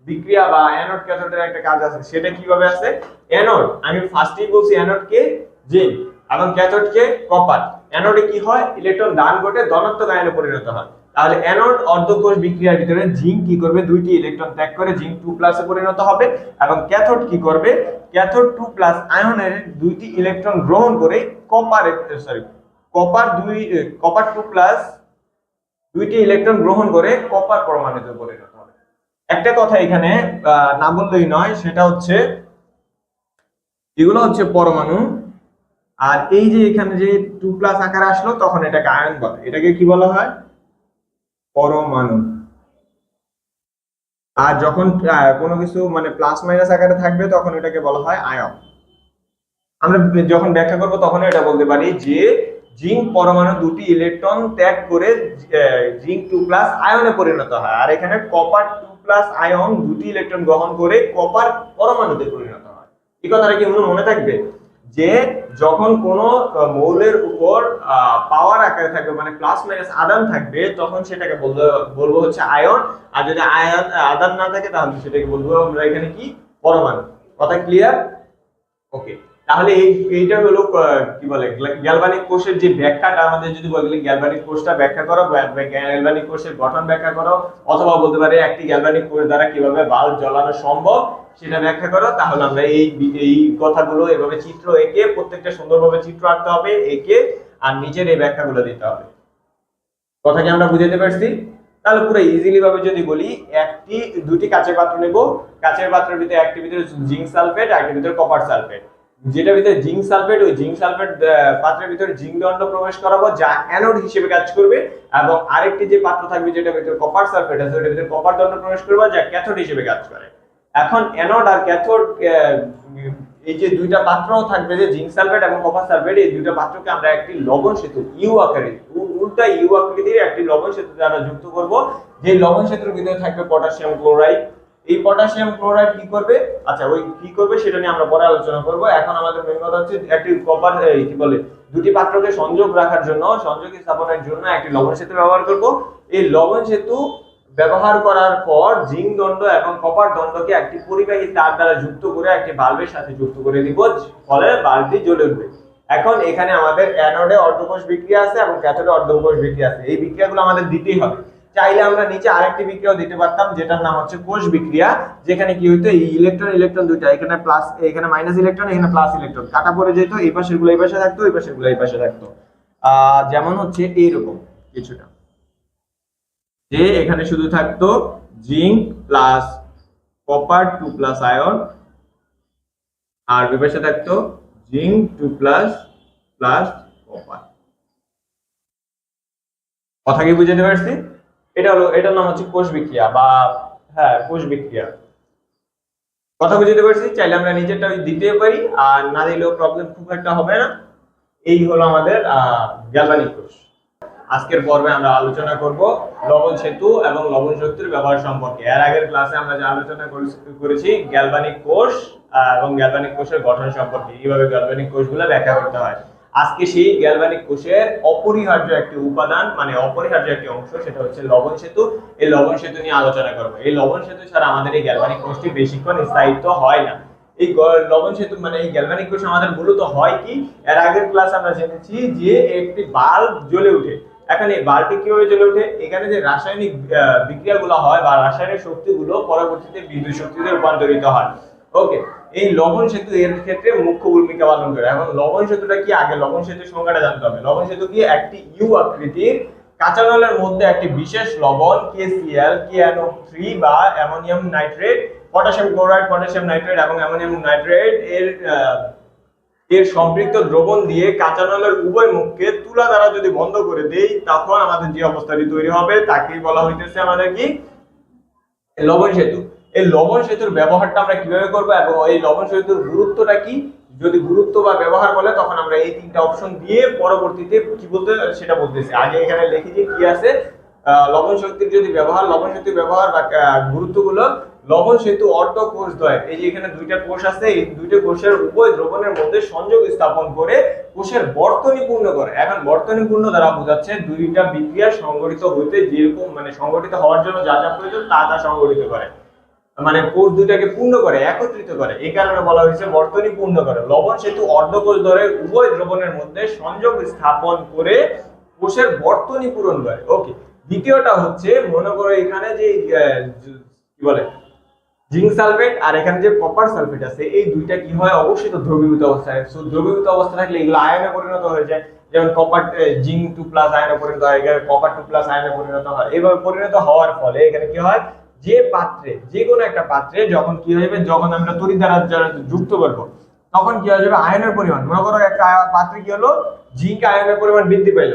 বিক্রিয়া বা অ্যানোড ক্যাথোডের একটা কাজ আছে, সেটা কিভাবে আছে, অ্যানোড, আমি ফার্স্টেই বলছি অ্যানোড কে জিঙ্ক এবং ক্যাথোড কে কপার। অ্যানোডে কি হয়, ইলেকট্রন দান ঘটে ধনাত্মক আয়নে পরিণত হয়। তাহলে অ্যানোড অর্ধকোষ বিক্রিয়ার ভিতরে জিঙ্ক কি করবে, দুইটি ইলেকট্রন ত্যাগ করে জিঙ্ক 2+ এ পরিণত হবে এবং ক্যাথোড কি করবে, ক্যাথোড 2+ আয়নের দুইটি ইলেকট্রন গ্রহণ করে কপার 2+ দুইটি ইলেকট্রন গ্রহণ করে কপার পরমাণুতে পরিণত হবে। একটা কথা এখানে না বললেই নয়, সেটা হচ্ছে এগুলো হচ্ছে পরমাণু, আর এই যে এখানে যে 2+ আকারে আসলো তখন এটাকে আয়ন বলে, এটাকে কি বলা হয়, পরমাণু। আর যখন কোনো কিছু মানে প্লাস মাইনাস আকারে থাকবে তখন এটাকে বলা হয় আয়ন। আমরা যখন ব্যাখ্যা করব তখন এটা বলতে পারি যে জিঙ্ক পরমাণু দুটি ইলেকট্রন ত্যাগ করে জিঙ্ক 2+ আয়নে পরিণত হয়, আর এখানে কপার 2+ আয়ন দুটি ইলেকট্রন গ্রহণ করে কপার পরমাণুতে পরিণত হয়। এই কথাটা কি মনে থাকবে যে যখন কোনো মৌলের উপর পাওয়ার আকারে থাকবে, মানে প্লাস মাইনাস আদান থাকবে, তখন সেটাকে বলবো হচ্ছে আয়ন, আর যদি আদান না থাকে তাহলে সেটাকে বলবো আমরা এখানে কি, পরমাণু। কথা ক্লিয়ার? ওকে, তাহলে এইটা হলো কি বলে গ্যালভানিক কোষের যে ব্যাখ্যাটা, আমাদের যদি বলে গ্যালভানিক কোষটা ব্যাখ্যা করো, গ্যালভানিক কোষের গঠন ব্যাখ্যা করো, অথবা বলতে পারে একটি গ্যালভানিক কোষ দ্বারা কিভাবে বাল্ব জ্বালানো সম্ভব সেটা ব্যাখ্যা করো, তাহলে আমরা এই কথাগুলো এভাবে চিত্র এঁকে, প্রত্যেকটা সুন্দরভাবে চিত্র আঁকতে হবে এঁকে, আর নিচের এই ব্যাখ্যাগুলো দিতে হবে। কথা কি আমরা বুঝাতে পারছি? তাহলে পুরো ইজিলি ভাবে যদি বলি, দুটি কাচের পাত্র নেব, কাচের পাত্রের ভিতরে একটি ভিতরে জিঙ্ক সালফেট আর একটি ভিতরে কপার সালফেট, যেটা ভিতরে জিঙ্ক সালফেট, ওই জিঙ্ক সালফেট পাত্রের ভিতরে জিঙ্ক দণ্ড প্রবেশ করাবো যা অ্যানোড হিসেবে কাজ করবে, এবং আরেকটি যে পাত্র থাকবে যেটা ভিতরে কপার সালফেট আছে ওটার ভিতরে কপার দণ্ড প্রবেশ করবে যা ক্যাথোড হিসেবে কাজ করে। এখন অ্যানোড আর ক্যাথোড, এই যে দুইটা পাত্র থাকবে, যে জিঙ্ক সালফেট এবং কপার সালফেট, এই দুইটা পাত্রকে আমরা একটি লবণ সেতু, ইউ আকারে উল্টা ইউ আকৃতির একটি লবণ সেতু দ্বারা যুক্ত করব, যে লবণ সেতুর ভিতরে থাকবে পটাশিয়াম ক্লোরাইড। এই পটাশিয়াম ক্লোরাইড কি করবে, আচ্ছা ওই কি করবে সেটা নিয়ে আমরা পরে আলোচনা করব। এখন আমাদের মেইন কথা হচ্ছে একটি কপার কি বলে দুটি পাত্রকে সংযোগ রাখার জন্য, সংযোগ স্থাপনের জন্য একটি লবণ সেতু ব্যবহার করব। এই লবণ সেতু ব্যবহার করার পর জিঙ্ক দণ্ড এবং কপার দণ্ডকে একটি পরিবাহী তার দ্বারা যুক্ত করে একটি বাল্বের সাথে যুক্ত করে দিব, ফলে বাল্বটি জ্বলে উঠবে। এখন এখানে আমাদের অ্যানোডে অর্ধকোষ বিক্রিয়া আছে এবং ক্যাথোডে অর্ধকোষ বিক্রিয়া আছে, এই বিক্রিয়াগুলো আমাদের দিতেই হবে। চাইলে আমরা নিচে আরেকটি বিক্রিয়াও দিতে পারতাম, যেটার নাম হচ্ছে কোষ বিক্রিয়া, যেখানে কি হইতো এই ইলেকট্রন ইলেকট্রন দুইটা, এখানে প্লাস এখানে মাইনাস ইলেকট্রন এখানে প্লাস ইলেকট্রন কাটা পড়ে যেত, এই পাশের গুলো এই পাশে থাকতো, এই পাশের গুলো এই পাশে থাকতো। যেমন হচ্ছে এইরকম কিছুটা, যে এখানে শুধু থাকতো zinc plus copper 2 plus ion, আর ওই পাশে থাকতো জিঙ্ক 2 প্লাস প্লাস কপার। কথা কি বুঝতে পারছি? এটা হলো, এটার নাম হচ্ছে কোষ বিক্রিয়া বা হ্যাঁ কোষ বিক্রিয়া। কথা বুঝতে পারছি? চাইলে আমরা নিচেরটা দিতে পারি, আর না দিলেও প্রবলেম খুব একটা হবে না। এই হলো আমাদের গ্যালভানিক কোষ। আজকের পর্বে আমরা আলোচনা করব লবণ সেতু এবং লবণ শক্তির ব্যবহার সম্পর্কে। এর আগের ক্লাসে আমরা যে আলোচনা করেছি গ্যালভানিক কোষ এবং গ্যালভানিক কোষের গঠন সম্পর্কে, কিভাবে গ্যালভানিক কোষগুলো ব্যাখ্যা করতে হয়। আজকে সেই গ্যালভানিক কোষের অপরিহার্য একটি উপাদান, মানে অপরিহার্য একটি অংশ, সেটা হচ্ছে লবণ সেতু। এই লবণ সেতু নিয়ে আলোচনা করব। এই লবণ সেতু ছাড়া আমাদের এই গ্যালভানিক কোষটি বেশিক্ষণ স্থায়িত্ব হয় না। এই লবণ সেতু মানে এই গ্যালভানিক কোষ আমাদের মূলত হয় কি, এর আগের ক্লাসে আমরা জেনেছি যে একটি বাল্ব জ্বলে ওঠে। এখন এই বাল্বটি কিভাবে জ্বলে ওঠে, এখানে যে রাসায়নিক বিক্রিয়াগুলো হয় বা রাসায়নিক শক্তিগুলো পরবর্তীতে বিদ্যুৎ শক্তিতে রূপান্তরিত হয়। ওকে, এই লবণ সেতু এর ক্ষেত্রে মুখ্য ভূমিকা পালন করে। এখন লবণ সেতুটা কি, আগে লবণ সেতুর সংজ্ঞাটা জানতে হবে। লবণ সেতু কি, একটি ইউ আকৃতির কাঁচা জলের মধ্যে একটি বিশেষ লবণ KCl, KNO3 বা ammonium nitrate, potassium chloride, potassium nitrate এবং অ্যামোনিয়াম নাইট্রেট এর সম্পৃক্ত দ্রবণ দিয়ে কাঁচা নলের উভয় মুখকে তুলা দ্বারা যদি বন্ধ করে দেই, তখন আমাদের যে অবস্থাটি তৈরি হবে তাকেই বলা হইতেছে আমাদের কি, লবণ সেতু। এই লবণ সেতুর ব্যবহারটা আমরা কিভাবে করব এবং এই লবণ সেতুর গুরুত্বটা কি, যদি গুরুত্ব বা ব্যবহার বলে তখন আমরা এই তিনটা অপশন দিয়ে পরবর্তীতে কি বলতে সেটা বলতেছি। আগে এখানে লিখেছি কি আছে, লবণ শক্তির যদি ব্যবহার, লবণ সেতুর ব্যবহার বা গুরুত্বগুলো। লবণ সেতু অর্ধ কোষদ্বয়, এই যে এখানে দুইটা কোষ আছে, এই দুইটা কোষের উভয় দ্রবণের মধ্যে সংযোগ স্থাপন করে কোষের বর্তনী পূর্ণ করে। এখন বর্তনী পূর্ণ দ্বারা বোঝাচ্ছে দুইটা বিক্রিয়া সংঘটিত হতে যেরকম, মানে সংঘটিত হওয়ার জন্য যা যা প্রয়োজন তা তা সংঘটিত করে, মানে কোষ দুইটাকে পূর্ণ করে, একত্রিত করে, এই কারণে বলা হয়েছে বর্তনী পূর্ণ করে। লবণ সেতু অর্ধকোষ দ্বয়ের উভয় দ্রবণের মধ্যে সংযোগ স্থাপন করে কোষের বর্তনী পূরণ করে। ওকে, দ্বিতীয়টা হচ্ছে, মনে করো এখানে যে কি বলে জিঙ্ক সালফেট আর এখানে যে কপার সালফেট আছে, এই দুইটা কি হয়, অবশ্যই তো দ্রবীভূত অবস্থায়। সো দ্রবীভূত অবস্থা থাকলে এগুলো আয়নে পরিণত হয়ে যায়, যেমন কপার জিঙ্ক 2 প্লাস আয়নে পরিণত হয়, এখানে কপার 2 প্লাস আয়নে পরিণত হয়। এইভাবে পরিণত হওয়ার ফলে এখানে কি হয়, যে পাত্রে, যে কোনো একটা পাত্রে যখন কি হয়ে যাবে, যখন আমরা তড়িৎ দ্বারা যুক্ত করব, তখন কি হয়ে যাবে, আয়নের পরিমাণ, মনে করো একটা পাত্রে কি হলো, জিঙ্ক আয়নের পরিমাণ বৃদ্ধি পেল।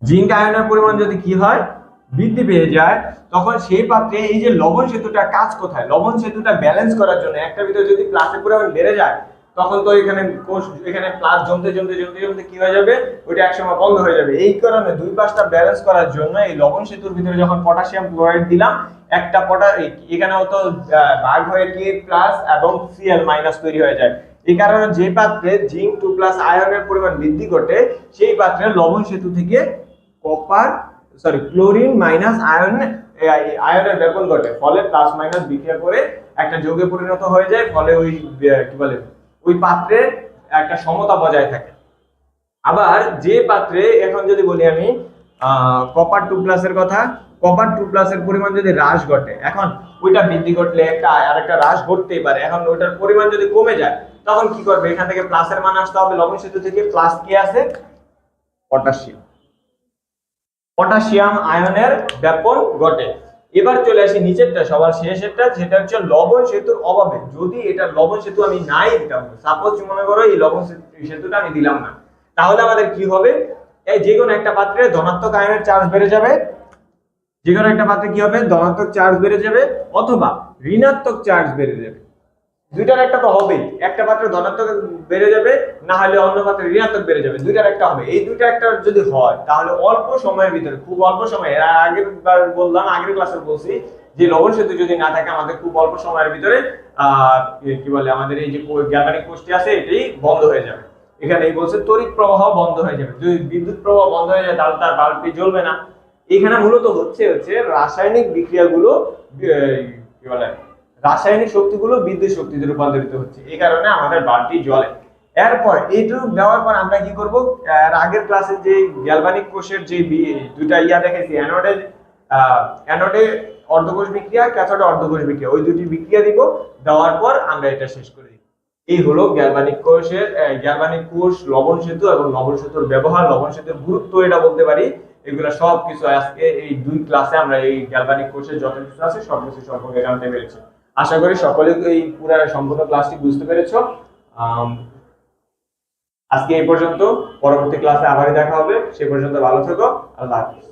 জিঙ্ক আয়নের পরিমাণ যদি কি হয়, বৃদ্ধি পেয়ে যায়, তখন সেই পাত্রে এই যে লবণ সেতুটা কাজ কোথায়, লবণ সেতুটা ব্যালেন্স করার জন্য একটার ভিতরে যদি প্লাসের পরিমাণ বেড়ে যায়, তখন তো এখানে কোষ, এখানে প্লাস জমতে জমতে জমতে জমতে কি হয়ে যাবে, ওইটা একসময় বন্ধ হয়ে যাবে। এই কারণে দুই পাশটা ব্যালেন্স করার জন্য এই লবণ সেতুর ভিতরে যখন পটাশিয়াম ক্লোরাইড দিলাম, একটা এখানে হতো ভাগ হয়ে K প্লাস এবং Cl মাইনাস তৈরি হয়ে যায়। এই কারণে যে পাত্রে জিঙ্ক 2 প্লাস আয়নের পরিমাণ বৃদ্ধি ঘটে, সেই পাত্রে লবণ সেতু থেকে ক্লোরিন মাইনাস আয়নের ব্যাপন ঘটে, ফলে প্লাস মাইনাস বিক্রিয়া করে একটা যৌগে পরিণত হয়ে যায়, ফলে ওই কি বলে ওই পাত্রে একটা সমতা বজায় থাকে। আবার যে পাত্রে, এখন যদি বলি আমি কপার 2 প্লাসের কথা, কপার 2 প্লাসের পরিমাণ যদি হ্রাস ঘটে, এখন ওইটা বৃদ্ধি ঘটলে একটা আরেকটা হ্রাস ঘটতেই পারে। এখন ওইটার পরিমাণ যদি কমে যায়, তখন কি করবে, এখান থেকে প্লাসের মান আসতে হবে, লবণ সেতু থেকে প্লাস কি আছে, পটাশিয়াম, পটাশিয়াম আয়নের ব্যাপন ঘটে। এবার চলে আসি নিচেরটা, সবার শেষেরটা, সেটা হচ্ছে লবণ সেতুর অভাবে, যদি এটা লবণ সেতু আমি নাই দিতাম, সাপোজ মনে করো এই লবণ সেতুটা আমি দিলাম না, তাহলে আমাদের কি হবে, এই যে কোনো একটা পাত্রে ধনাত্মক আয়নের চার্জ বেড়ে যাবে, যে কোনো একটা পাত্রে কি হবে, ধনাত্মক চার্জ বেড়ে যাবে অথবা ঋণাত্মক চার্জ বেড়ে যাবে। দুইটার একটা তো হবেই, একটা পাত্রে ধনাত্মক বেড়ে যাবে, না হলে অন্য পাত্রে ঋণাত্মক বেড়ে যাবে, দুইটার একটা হবে। এই দুইটা একটা যদি হয়, তাহলে অল্প সময়ের ভিতরে, খুব অল্প সময়, আগের বার বললাম, আগের ক্লাসে বলছি যে লবণ সেতু যদি না থাকে, আমাদের খুব অল্প সময়ের ভিতরে কি বলে আমাদের এই যে গ্যালভানিক কোষটি আছে এটাই বন্ধ হয়ে যাবে। এখানে এই বলছে তড়িৎ প্রবাহ বন্ধ হয়ে যাবে। যদি বিদ্যুৎ প্রবাহ বন্ধ হয়ে যায়, তাহলে তার বাল্বটি জ্বলবে না। এখানে মূলত হচ্ছে রাসায়নিক বিক্রিয়াগুলো কি বলে রাসায়নিক শক্তিগুলো বিদ্যুৎ শক্তিতে রূপান্তরিত হচ্ছে, এই কারণে আমাদের বাল্বটি জ্বলে। এরপর এইটুকু দেওয়ার পর আমরা কি করব, আগের ক্লাসে যে গ্যালভানিক কোষের যে দুইটা দেখেছি, অ্যানোডে অর্ধকোষ বিক্রিয়া, ক্যাথোডে অর্ধকোষ বিক্রিয়া, ওই দুটি বিক্রিয়া দিব, দেওয়ার পর আমরা এটা শেষ করে দিই। এই হলো গ্যালভানিক কোষ, লবণ সেতু এবং লবণ সেতুর ব্যবহার, লবণ সেতুর গুরুত্ব এটা বলতে পারি। এগুলা সবকিছু আজকে এই 2 ক্লাসে আমরা এই গ্যালভানিক কোষের যত কিছু আছে সবকিছু সম্পর্কে জানতে পেরেছি। আশা করি সকলে এই পুরো সম্পূর্ণ ক্লাসটি বুঝতে পেরেছো। আজকে এই পর্যন্ত, পরবর্তী ক্লাসে আবারই দেখা হবে। সে পর্যন্ত ভালো থেকো, আল্লাহ হাফেজ।